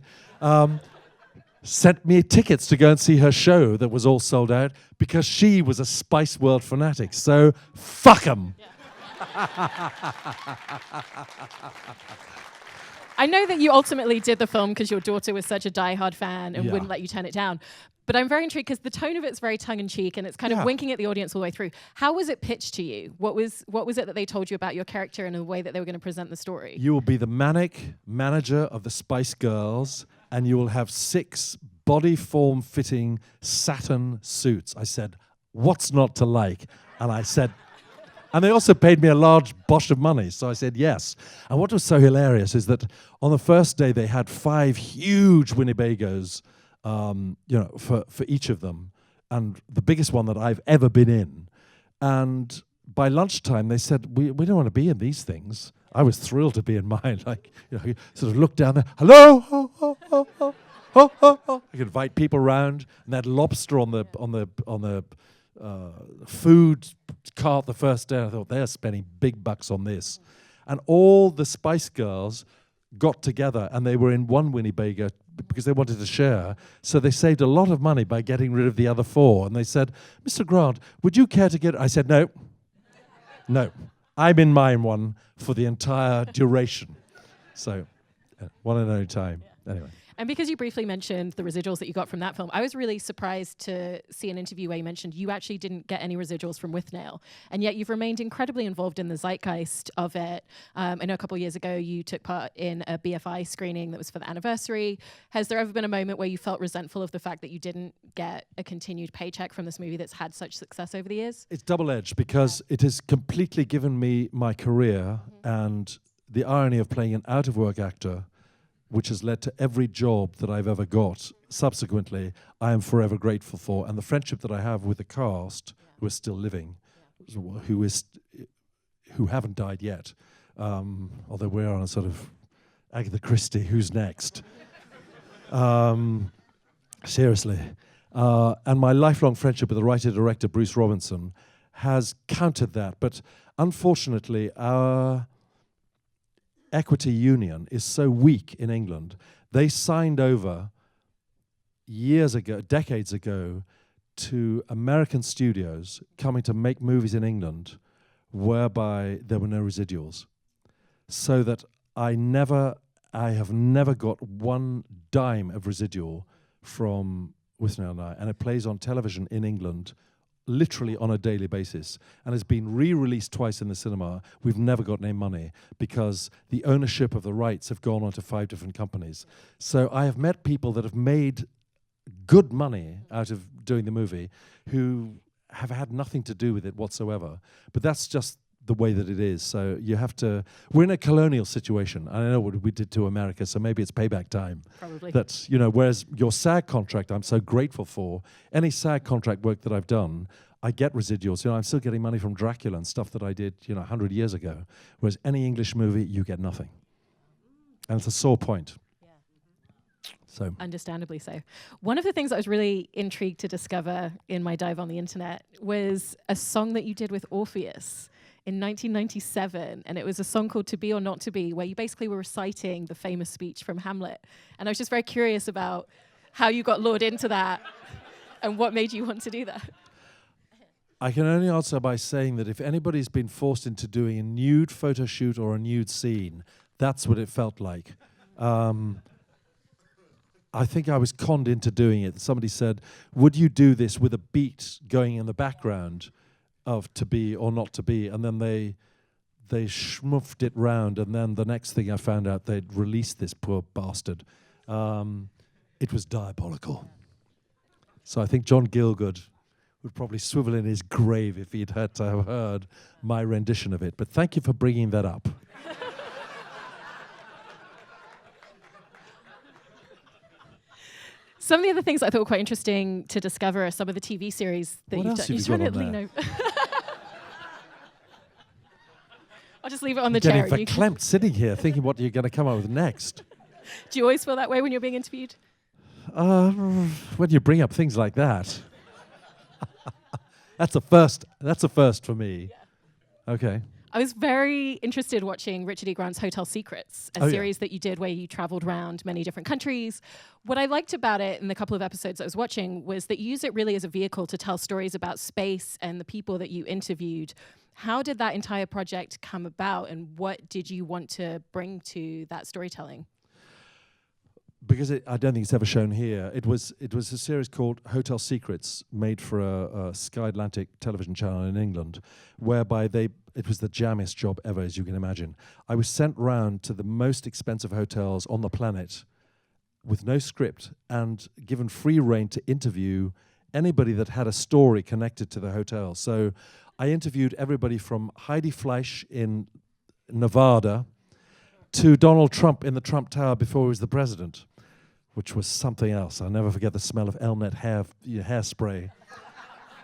sent me tickets to go and see her show that was all sold out because she was a Spiceworld fanatic. So, fuck 'em. Yeah. I know that you ultimately did the film because your daughter was such a diehard fan and wouldn't let you turn it down. But I'm very intrigued because the tone of it's very tongue-in-cheek and it's kind of winking at the audience all the way through. How was it pitched to you? What was it that they told you about your character and the way that they were going to present the story? You will be the manic manager of the Spice Girls and you will have 6 body form-fitting satin suits. I said, what's not to like? And I said... And they also paid me a large bosh of money, so I said yes. And what was so hilarious is that on the first day they had 5 huge Winnebagos, for each of them, and the biggest one that I've ever been in. And by lunchtime they said, we don't want to be in these things. I was thrilled to be in mine. You sort of look down there, hello, ho, ho, ho, ho, ho, ho, ho. I could invite people around, and that lobster on the food cart the first day. I thought, they're spending big bucks on this. And all the Spice Girls got together and they were in one Winnebago because they wanted to share. So they saved a lot of money by getting rid of the other 4. And they said, Mr. Grant, would you care to get... I said, no. I'm in mine one for the entire duration. So, one and only time. Anyway. And because you briefly mentioned the residuals that you got from that film, I was really surprised to see an interview where you mentioned you actually didn't get any residuals from Withnail, and yet you've remained incredibly involved in the zeitgeist of it. I know a couple of years ago you took part in a BFI screening that was for the anniversary. Has there ever been a moment where you felt resentful of the fact that you didn't get a continued paycheck from this movie that's had such success over the years? It's double-edged because it has completely given me my career and the irony of playing an out-of-work actor, which has led to every job that I've ever got subsequently, I am forever grateful for. And the friendship that I have with the cast, who are still living, who haven't died yet, although we're on a sort of Agatha Christie, who's next? Seriously. And my lifelong friendship with the writer-director Bruce Robinson has countered that. But unfortunately, our equity union is so weak in England. They signed over years ago, decades ago, to American studios coming to make movies in England whereby there were no residuals. So that I have never got one dime of residual from Withnail and I, and it plays on television in England literally on a daily basis, and has been re-released twice in the cinema. We've never got any money because the ownership of the rights have gone on to 5 different companies. So I have met people that have made good money out of doing the movie who have had nothing to do with it whatsoever. But that's just the way that it is. So you have to, we're in a colonial situation. I know what we did to America, so maybe it's payback time. Probably. That's, you know, whereas your SAG contract, I'm so grateful for. Any SAG contract work that I've done, I get residuals. You know, I'm still getting money from Dracula and stuff that I did, 100 years ago. Whereas any English movie, you get nothing. And it's a sore point. So. Understandably so. One of the things I was really intrigued to discover in my dive on the internet was a song that you did with Orpheus in 1997, and it was a song called To Be or Not to Be, where you basically were reciting the famous speech from Hamlet. And I was just very curious about how you got lured into that and what made you want to do that. I can only answer by saying that if anybody's been forced into doing a nude photo shoot or a nude scene, that's what it felt like. I think I was conned into doing it. Somebody said, would you do this with a beat going in the background of To Be or Not to Be? And then they schmuffed it round, and then the next thing I found out, they'd released this poor bastard. It was diabolical. So I think John Gielgud would probably swivel in his grave if he'd had to have heard my rendition of it. But thank you for bringing that up. Some of the other things I thought were quite interesting to discover are some of the TV series that What you've else done. have you got on there? I'll just leave it on the Getting chair. verklempt sitting here thinking what you're going to come up with next. Do you always feel that way when you're being interviewed? When you bring up things like that. That's a first. That's a first for me. Yeah. Okay. I was very interested watching Richard E. Grant's Hotel Secrets, a series that you did where you traveled around many different countries. What I liked about it in the couple of episodes I was watching was that you used it really as a vehicle to tell stories about space and the people that you interviewed. How did that entire project come about, and what did you want to bring to that storytelling? Because I don't think it's ever shown here. It was a series called Hotel Secrets, made for a Sky Atlantic television channel in England, whereby it was the jammiest job ever, as you can imagine. I was sent round to the most expensive hotels on the planet with no script and given free rein to interview anybody that had a story connected to the hotel. So I interviewed everybody from Heidi Fleisch in Nevada to Donald Trump in the Trump Tower before he was the president, which was something else. I'll never forget the smell of Elnet hairspray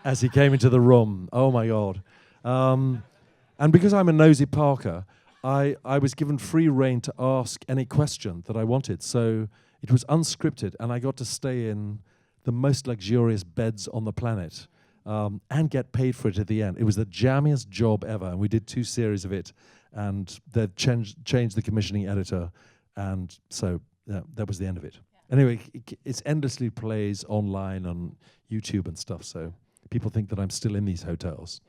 as he came into the room. Oh, my God. And because I'm a nosy Parker, I was given free rein to ask any question that I wanted. So it was unscripted, and I got to stay in the most luxurious beds on the planet and get paid for it at the end. It was the jammiest job ever, and we did 2 series of it, and they changed the commissioning editor, and so that was the end of it. Yeah. Anyway, it's endlessly plays online on YouTube and stuff, so people think that I'm still in these hotels.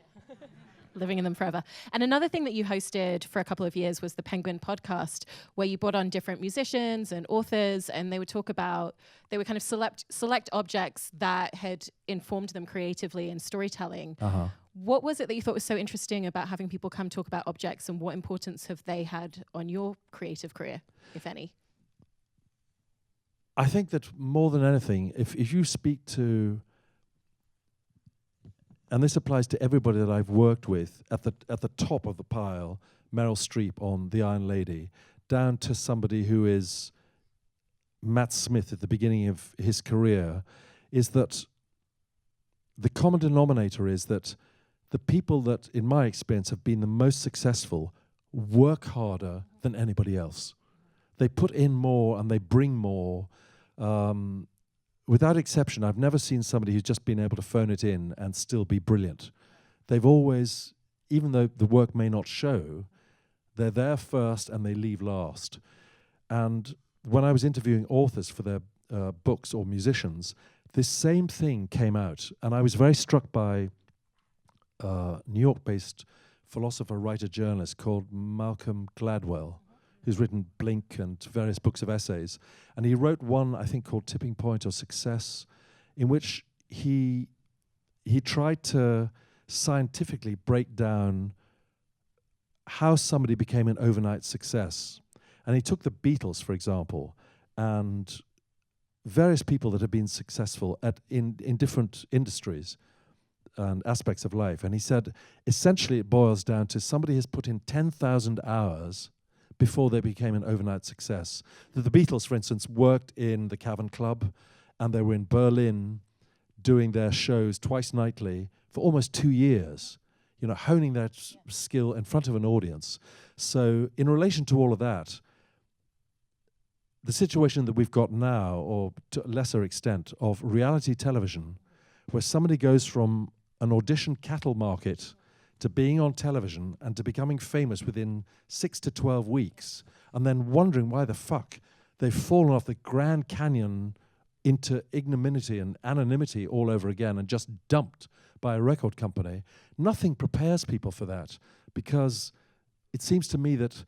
Living in them forever. And another thing that you hosted for a couple of years was the Penguin podcast, where you brought on different musicians and authors, and they would kind of select objects that had informed them creatively in storytelling. Uh-huh. What was it that you thought was so interesting about having people come talk about objects, and what importance have they had on your creative career, if any? I think that more than anything, if you speak to, and this applies to everybody that I've worked with, at the top of the pile, Meryl Streep on The Iron Lady, down to somebody who is Matt Smith at the beginning of his career, is that the common denominator is that the people that, in my experience, have been the most successful work harder than anybody else. They put in more and they bring more. without exception, I've never seen somebody who's just been able to phone it in and still be brilliant. They've always, even though the work may not show, they're there first and they leave last. And when I was interviewing authors for their books or musicians, this same thing came out. And I was very struck by New York-based philosopher, writer, journalist called Malcolm Gladwell, who's written Blink and various books of essays. And he wrote one, I think, called Tipping Point or Success, in which he tried to scientifically break down how somebody became an overnight success. And he took the Beatles, for example, and various people that have been successful in different industries and aspects of life. And he said, essentially it boils down to somebody has put in 10,000 hours before they became an overnight success. The Beatles, for instance, worked in the Cavern Club, and they were in Berlin doing their shows twice nightly for almost 2 years, honing their skill in front of an audience. So in relation to all of that, the situation that we've got now, or to a lesser extent, of reality television, where somebody goes from an audition cattle market to being on television and to becoming famous within 6 to 12 weeks, and then wondering why the fuck they've fallen off the Grand Canyon into ignominy and anonymity all over again and just dumped by a record company. Nothing prepares people for that, because it seems to me that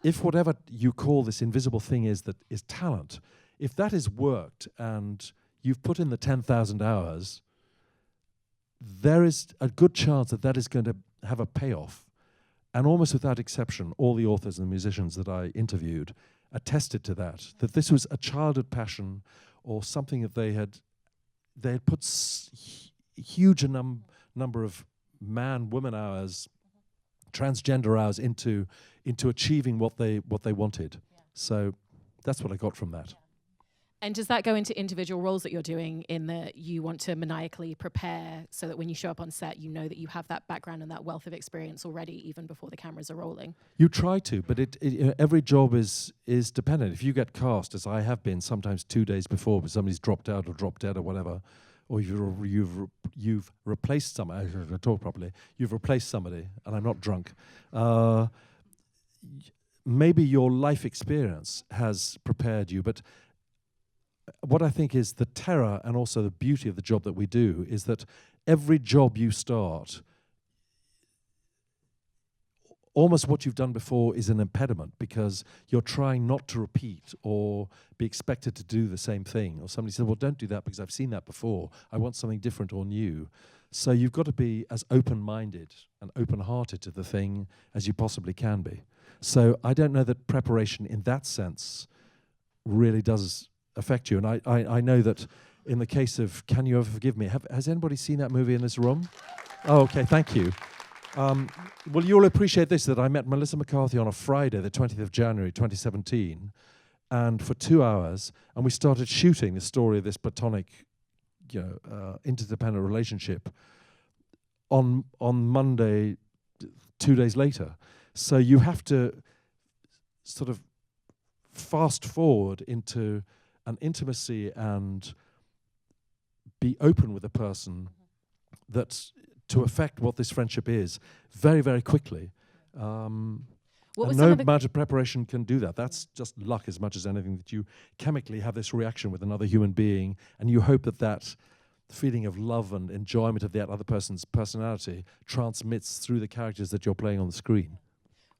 if whatever you call this invisible thing is talent, if that is worked and you've put in the 10,000 hours, there is a good chance that is going to have a payoff. And almost without exception, all the authors and musicians that I interviewed attested to that this was a childhood passion or something that they had put huge number of man-woman hours, transgender hours into achieving what they wanted. Yeah. So that's what I got from that. Yeah. And does that go into individual roles that you're doing, in that you want to maniacally prepare so that when you show up on set, you know that you have that background and that wealth of experience already, even before the cameras are rolling? You try to, but every job is dependent. If you get cast, as I have been, sometimes 2 days before, but somebody's dropped out or dropped dead or whatever, or you've replaced somebody. I should talk properly. You've replaced somebody, and I'm not drunk. Maybe your life experience has prepared you, but what I think is the terror and also the beauty of the job that we do is that every job you start, almost what you've done before is an impediment, because you're trying not to repeat or be expected to do the same thing. Or somebody said, well, don't do that because I've seen that before. I want something different or new. So you've got to be as open-minded and open-hearted to the thing as you possibly can be. So I don't know that preparation in that sense really does affect you. And I know that in the case of Can You Ever Forgive Me, has anybody seen that movie in this room? Oh, okay, thank you. Well, you'll appreciate this, that I met Melissa McCarthy on a Friday, the 20th of January, 2017, and for 2 hours, and we started shooting the story of this platonic, interdependent relationship on Monday, 2 days later. So you have to sort of fast forward into an intimacy and be open with a person that's to affect what this friendship is very, very quickly. No amount of preparation can do that. That's just luck as much as anything, that you chemically have this reaction with another human being, and you hope that feeling of love and enjoyment of that other person's personality transmits through the characters that you're playing on the screen.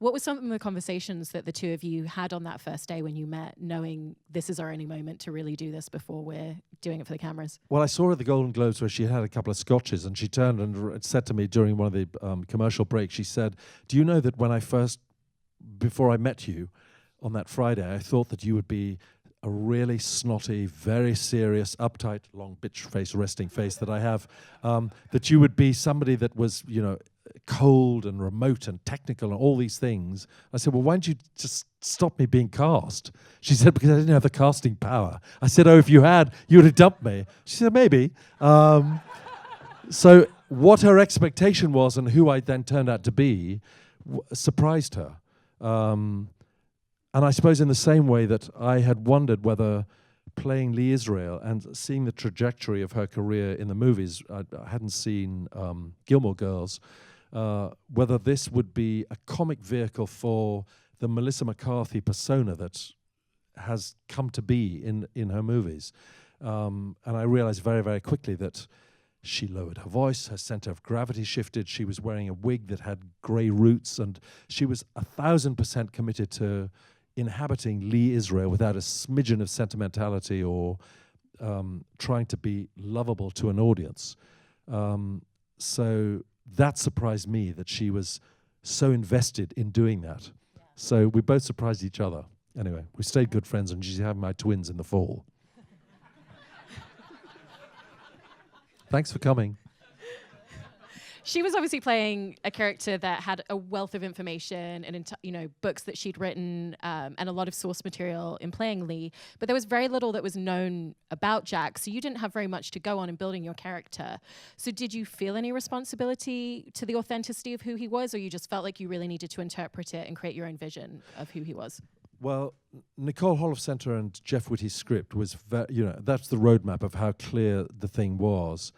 What were some of the conversations that the two of you had on that first day when you met, knowing this is our only moment to really do this before we're doing it for the cameras? Well, I saw her at the Golden Globes where she had a couple of scotches, and she turned and said to me during one of the commercial breaks, she said, do you know that before I met you on that Friday, I thought that you would be a really snotty, very serious, uptight, long bitch face, resting face that I have, that you would be somebody that was, cold and remote and technical and all these things. I said, well, why don't you just stop me being cast? She said, because I didn't have the casting power. I said, oh, if you had, you would have dumped me. She said, maybe. So what her expectation was and who I then turned out to be surprised her. And I suppose in the same way that I had wondered whether playing Lee Israel and seeing the trajectory of her career in the movies, I hadn't seen Gilmore Girls, whether this would be a comic vehicle for the Melissa McCarthy persona that has come to be in her movies. And I realized very, very quickly that she lowered her voice, her center of gravity shifted, she was wearing a wig that had grey roots, and she was 1,000% committed to inhabiting Lee Israel without a smidgen of sentimentality or trying to be lovable to an audience. So that surprised me, that she was so invested in doing that. Yeah. So we both surprised each other. Anyway, we stayed good friends, and she's having my twins in the fall. Thanks for coming. She was obviously playing a character that had a wealth of information and books that she'd written and a lot of source material in playing Lee. But there was very little that was known about Jack, so you didn't have very much to go on in building your character. So did you feel any responsibility to the authenticity of who he was, or you just felt like you really needed to interpret it and create your own vision of who he was? Well, Nicole Holofcenter and Jeff Whitty's script was, that's the roadmap of how clear the thing was.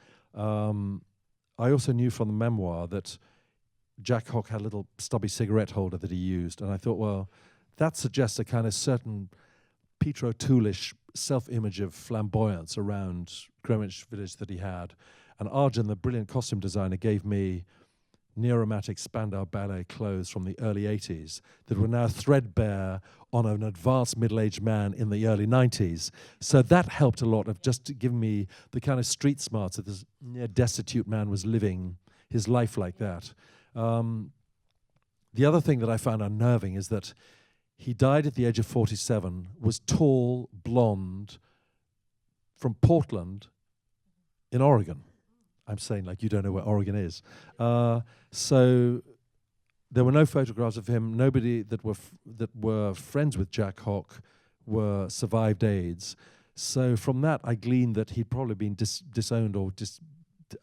I also knew from the memoir that Jack Hock had a little stubby cigarette holder that he used, and I thought, well, that suggests a kind of certain Peter O'Toole-ish self-image of flamboyance around Greenwich Village that he had. And Arjun, the brilliant costume designer, gave me neo-romantic Spandau Ballet clothes from the early 80s that were now threadbare on an advanced middle-aged man in the early 90s. So that helped a lot of just giving me the kind of street smarts that this near destitute man was living his life like that. The other thing that I found unnerving is that he died at the age of 47, was tall, blonde, from Portland in Oregon. I'm saying like you don't know where Oregon is. So there were no photographs of him. Nobody that were friends with Jack Hock survived AIDS. So from that, I gleaned that he'd probably been disowned or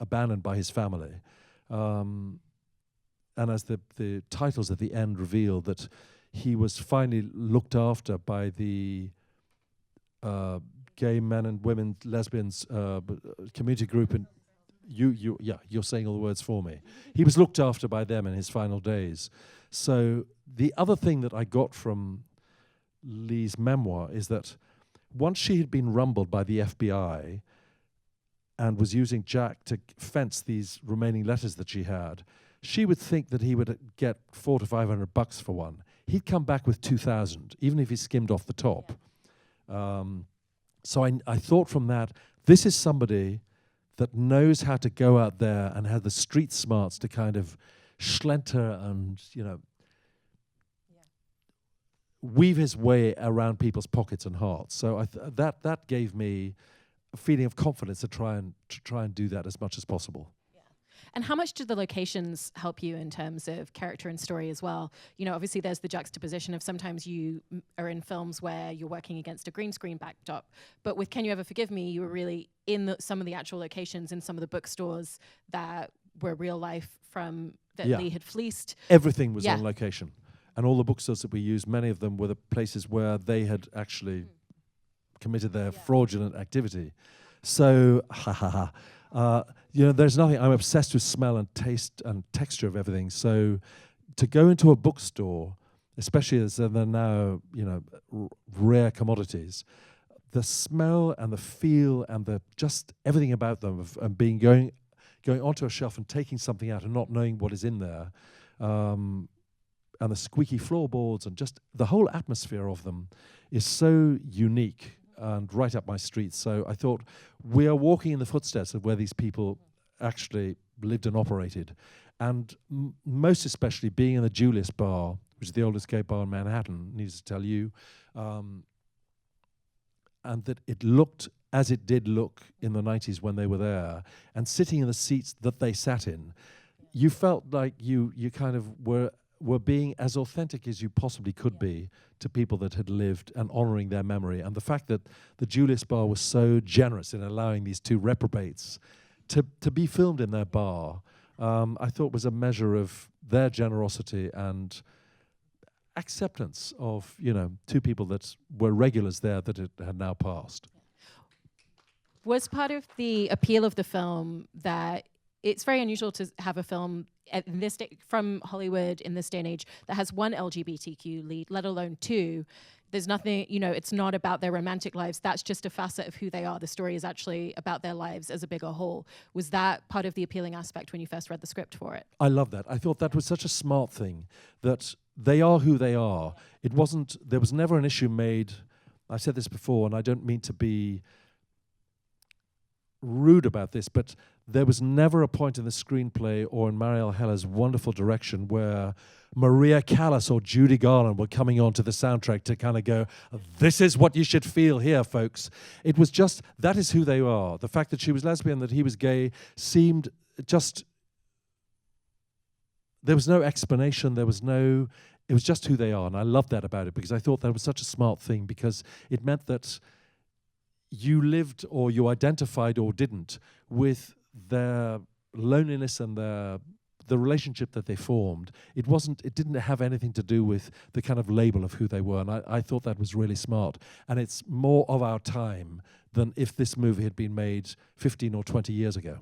abandoned by his family. And as the titles at the end reveal, that he was finally looked after by the gay men and women, lesbians community group in. You're saying all the words for me. He was looked after by them in his final days. So the other thing that I got from Lee's memoir is that once she had been rumbled by the FBI and was using Jack to fence these remaining letters that she had, she would think that he would get $400 to $500 for one. He'd come back with 2,000, even if he skimmed off the top. So I thought from that, this is somebody that knows how to go out there and have the street smarts to kind of schlenter and, weave his way around people's pockets and hearts. So that gave me a feeling of confidence to try and do that as much as possible. And how much did the locations help you in terms of character and story as well? Obviously there's the juxtaposition of sometimes you are in films where you're working against a green screen backdrop, but with Can You Ever Forgive Me, you were really in some of the actual locations in some of the bookstores that were real life Lee had fleeced. Everything was on location. And all the bookstores that we used, many of them were the places where they had actually committed their fraudulent activity. So, there's nothing. I'm obsessed with smell and taste and texture of everything. So, to go into a bookstore, especially as they're now, rare commodities, the smell and the feel and the just everything about them of being going onto a shelf and taking something out and not knowing what is in there, and the squeaky floorboards and just the whole atmosphere of them is so unique and right up my street. So I thought, we are walking in the footsteps of where these people actually lived and operated. And most especially being in the Julius Bar, which is the oldest gay bar in Manhattan, needs to tell you, and that it looked as it did look in the 90s when they were there, and sitting in the seats that they sat in, you felt like you kind of were being as authentic as you possibly could be to people that had lived and honoring their memory. And the fact that the Julius Bar was so generous in allowing these two reprobates to be filmed in their bar, I thought was a measure of their generosity and acceptance of, two people that were regulars there that it had now passed. Was part of the appeal of the film that it's very unusual to have a film in this from Hollywood in this day and age that has one LGBTQ lead, let alone two? There's nothing, it's not about their romantic lives. That's just a facet of who they are. The story is actually about their lives as a bigger whole. Was that part of the appealing aspect when you first read the script for it? I love that. I thought that was such a smart thing, that they are who they are. There was never an issue made, I've said this before, and I don't mean to be rude about this, but there was never a point in the screenplay or in Marielle Heller's wonderful direction where Maria Callas or Judy Garland were coming onto the soundtrack to kind of go, this is what you should feel here, folks. It was just, that is who they are. The fact that she was lesbian, that he was gay, seemed just, there was no explanation, it was just who they are. And I loved that about it, because I thought that was such a smart thing, because it meant that you lived or you identified or didn't with their loneliness and the relationship that they formed. It didn't have anything to do with the kind of label of who they were, and I thought that was really smart. And it's more of our time than if this movie had been made 15 or 20 years ago.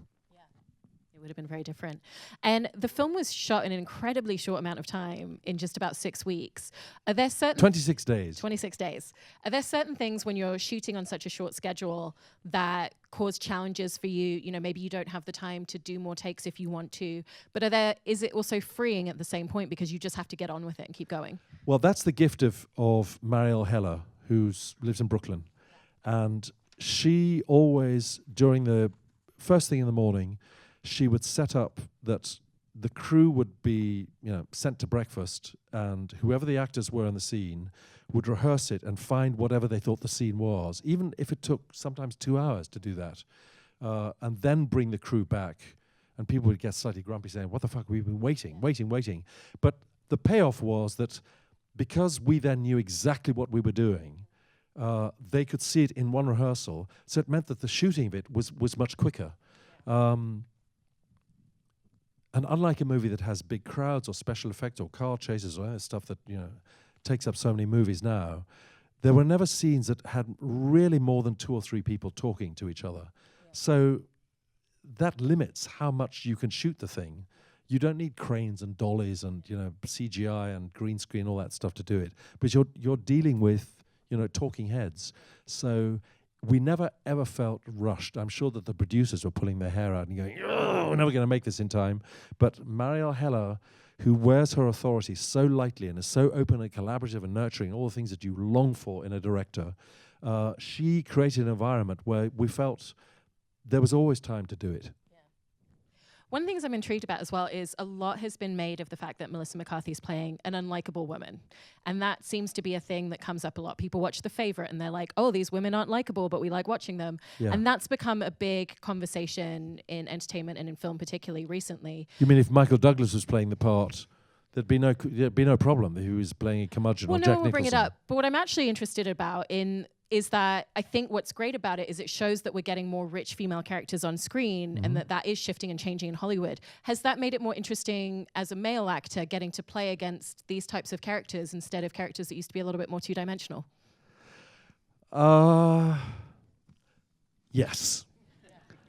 It would have been very different. And the film was shot in an incredibly short amount of time, in just about 6 weeks. Are there certain 26 days. 26 days. Are there certain things when you're shooting on such a short schedule that cause challenges for you? Maybe you don't have the time to do more takes if you want to, but is it also freeing at the same point because you just have to get on with it and keep going? Well, that's the gift of Marielle Heller, who lives in Brooklyn. And she always, during the first thing in the morning, she would set up that the crew would be, sent to breakfast, and whoever the actors were in the scene would rehearse it and find whatever they thought the scene was, even if it took sometimes 2 hours to do that, and then bring the crew back. And people would get slightly grumpy saying, what the fuck, we've been waiting. But the payoff was that because we then knew exactly what we were doing, they could see it in one rehearsal, so it meant that the shooting of it was much quicker. And unlike a movie that has big crowds or special effects or car chases or stuff that takes up so many movies now, there were never scenes that had really more than 2 or 3 people talking to each other. Yeah. So that limits how much you can shoot the thing. You don't need cranes and dollies and CGI and green screen, all that stuff to do it. But you're dealing with talking heads. So we never, ever felt rushed. I'm sure that the producers were pulling their hair out and going, oh, we're never going to make this in time. But Marielle Heller, who wears her authority so lightly and is so open and collaborative and nurturing, all the things that you long for in a director, she created an environment where we felt there was always time to do it. One of the things I'm intrigued about as well is a lot has been made of the fact that Melissa McCarthy is playing an unlikable woman. And that seems to be a thing that comes up a lot. People watch The Favourite and they're like, oh, these women aren't likable, but we like watching them. Yeah. And that's become a big conversation in entertainment and in film particularly recently. You mean if Michael Douglas was playing the part, there'd be no problem. He was playing a curmudgeon or Jack Nicholson. We'll bring it up. But what I'm actually interested about is that I think what's great about it is it shows that we're getting more rich female characters on screen, and that is shifting and changing in Hollywood. Has that made it more interesting as a male actor getting to play against these types of characters instead of characters that used to be a little bit more two-dimensional? Yes.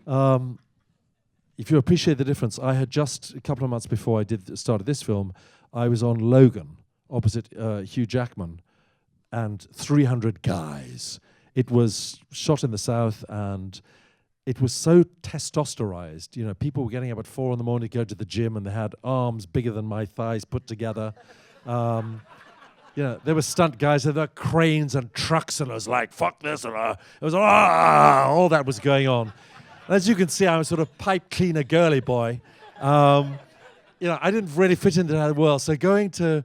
If you appreciate the difference, I had just a couple of months before I started this film, I was on Logan opposite Hugh Jackman and 300 guys. It was shot in the South, and it was so testosterized. People were getting up at 4 a.m. to go to the gym, and they had arms bigger than my thighs put together. There were stunt guys, and there were cranes and trucks, and I was like, fuck this, and it was all that was going on. As you can see, I'm a sort of pipe cleaner girly boy. I didn't really fit into that world. So going to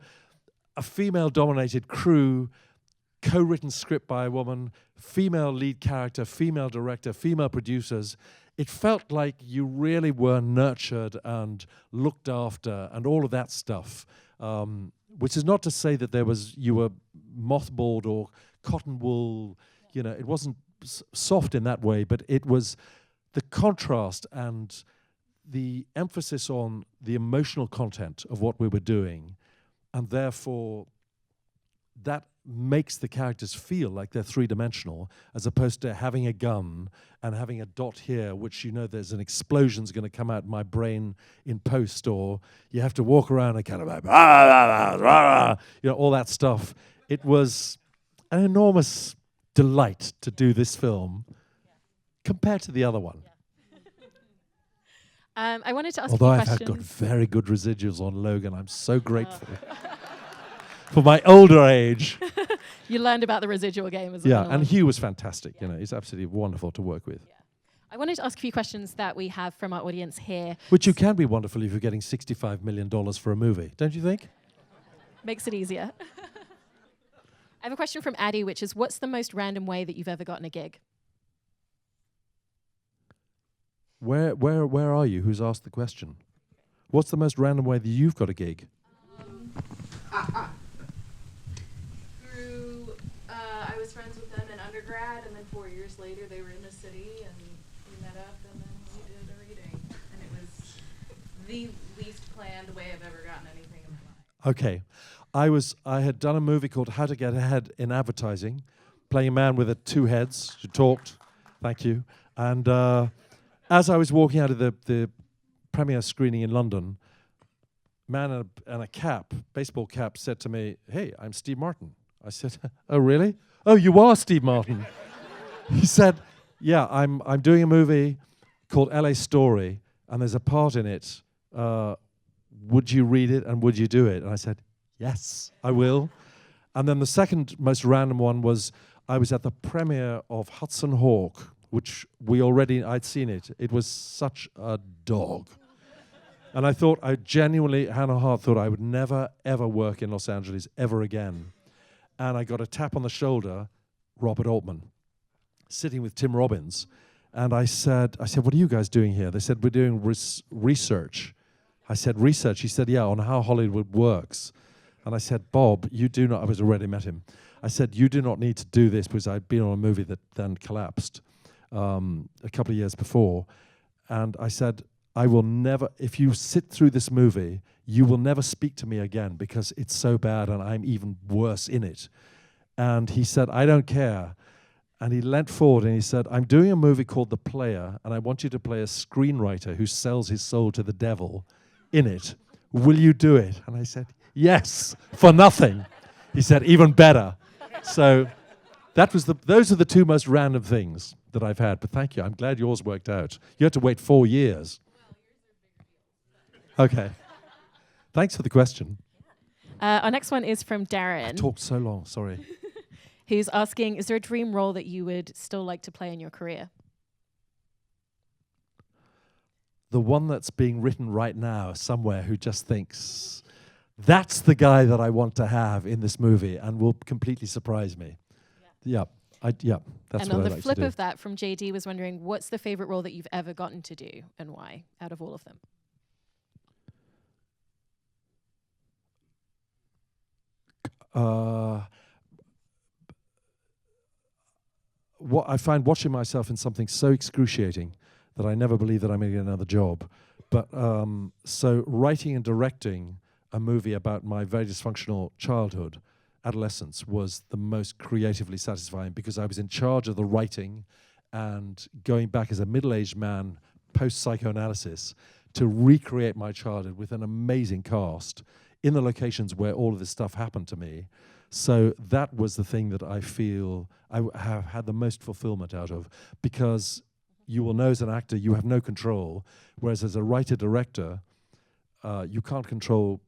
a female-dominated crew, co-written script by a woman, female lead character, female director, female producers, it felt like you really were nurtured and looked after and all of that stuff, which is not to say that you were mothballed or cotton wool. It wasn't soft in that way, but it was the contrast and the emphasis on the emotional content of what we were doing, and therefore that makes the characters feel like they're three-dimensional, as opposed to having a gun and having a dot here, which you know there's an explosion's going to come out in my brain in post, or you have to walk around and kind of like, all that stuff. It was an enormous delight to do this film compared to the other one. I wanted to ask Although you I've questions. got very good residuals on Logan, I'm so grateful. For my older age. You learned about the residual game as Yeah, well. and Hugh was fantastic. You know, he's absolutely wonderful to work with. Yeah. I wanted to ask a few questions that we have from our audience here. Which you can be wonderful if you're getting $65 million for a movie, don't you think? Makes it easier. I have a question from Addie, which is, what's the most random way that you've ever gotten a gig? Where are you? Who's asked the question? What's the most random way that you've got a gig? I was friends with them in undergrad, and then 4 years later they were in the city, and we met up, and then we did a reading. And it was the least planned way I've ever gotten anything in my life. Okay. I had done a movie called How to Get Ahead in Advertising, playing a man with two heads who talked. Thank you. And as I was walking out of the premiere screening in London, a man in a cap, baseball cap, said to me, "Hey, I'm Steve Martin." I said, "Oh, really? Oh, you are Steve Martin." He said, "Yeah, I'm doing a movie called LA Story, and there's a part in it. Would you read it and would you do it?" And I said, "Yes, I will." And then the second most random one was I was at the premiere of Hudson Hawk, which I'd seen it. It was such a dog. And I thought, Hannah Hart thought I would never, ever work in Los Angeles ever again. And I got a tap on the shoulder, Robert Altman, sitting with Tim Robbins. And I said, "What are you guys doing here?" They said, "We're doing research." I said, "Research?" He said, "Yeah, on how Hollywood works." And I said, "Bob, you do not," I was already met him. I said, "You do not need to do this," because I'd been on a movie that then collapsed a couple of years before. And I said, "I will never, if you sit through this movie, you will never speak to me again because it's so bad and I'm even worse in it." And he said, "I don't care." And he leant forward and he said, "I'm doing a movie called The Player, and I want you to play a screenwriter who sells his soul to the devil in it. Will you do it?" And I said, "Yes, for nothing." He said, "Even better." So those are the two most random things that I've had. But thank you. I'm glad yours worked out. You had to wait 4 years. Okay. Thanks for the question. Our next one is from Darren. I talked so long, sorry. Who's asking, is there a dream role that you would still like to play in your career? The one that's being written right now somewhere who just thinks, that's the guy that I want to have in this movie and will completely surprise me. Yeah, that's and what on I the like flip to do. of that, from JD was wondering, what's the favorite role that you've ever gotten to do and why, out of all of them? What I find watching myself in something so excruciating that I never believe that I'm going to get another job. But so writing and directing a movie about my very dysfunctional childhood, adolescence, was the most creatively satisfying because I was in charge of the writing and going back as a middle-aged man, post-psychoanalysis, to recreate my childhood with an amazing cast in the locations where all of this stuff happened to me. So that was the thing that I feel I have had the most fulfillment out of, because you will know as an actor you have no control, whereas as a writer-director, you can't control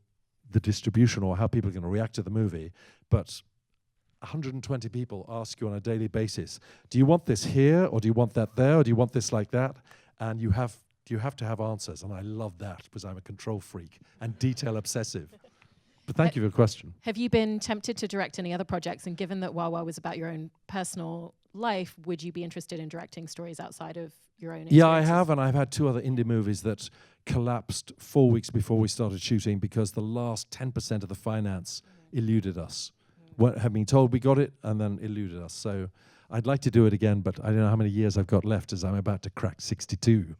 the distribution or how people are going to react to the movie, but 120 people ask you on a daily basis, do you want this here, or do you want that there, or do you want this like that? And you have to have answers, and I love that because I'm a control freak and detail obsessive. But thank you for your question. Have you been tempted to direct any other projects? And given that Wawa was about your own personal life, would you be interested in directing stories outside of your own experiences? Yeah, I have, and I've had 2 other indie movies that collapsed 4 weeks before we started shooting because the last 10% of the finance eluded us. Having told we got it, and then eluded us. So I'd like to do it again, but I don't know how many years I've got left as I'm about to crack 62.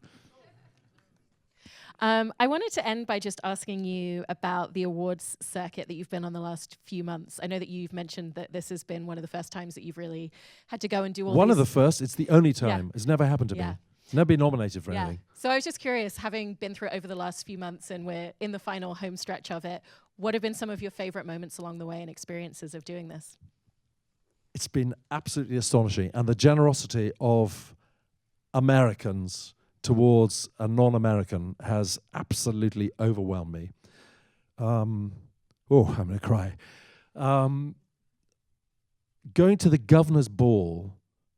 I wanted to end by just asking you about the awards circuit that you've been on the last few months. I know that you've mentioned that this has been one of the first times that you've really had to go and do all One these. of the first, it's the only time. It's never happened to me. Never been nominated for anything. So I was just curious, having been through it over the last few months and we're in the final home stretch of it, what have been some of your favorite moments along the way and experiences of doing this? It's been absolutely astonishing. And the generosity of Americans towards a non-American has absolutely overwhelmed me. I'm going to cry. Going to the governor's ball,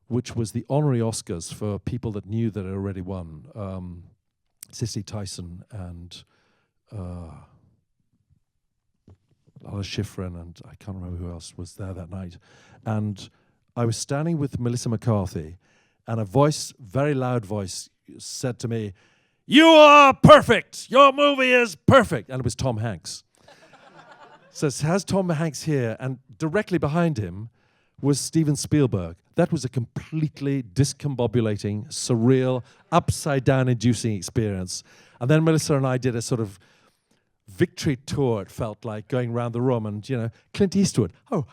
which was the honorary Oscars for people that knew that it already won, Cicely Tyson and Lala Schifrin, and I can't remember who else was there that night. And I was standing with Melissa McCarthy, and a voice, very loud voice, said to me, "You are perfect! Your movie is perfect!" And it was Tom Hanks. So it has Tom Hanks here, and directly behind him was Steven Spielberg. That was a completely discombobulating, surreal, upside-down inducing experience. And then Melissa and I did a sort of victory tour, it felt like, going around the room. And, you know, Clint Eastwood, "Oh,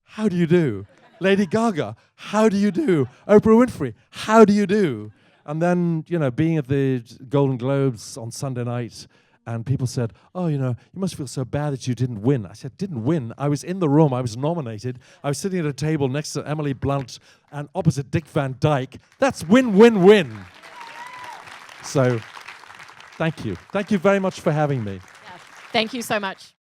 how do you do?" Lady Gaga, "How do you do?" Oprah Winfrey, "How do you do?" And then, you know, being at the Golden Globes on Sunday night, and people said, "Oh, you know, you must feel so bad that you didn't win." I said, "Didn't win? I was in the room. I was nominated. I was sitting at a table next to Emily Blunt and opposite Dick Van Dyke. That's win, win, win." So, thank you. Thank you very much for having me. Thank you so much.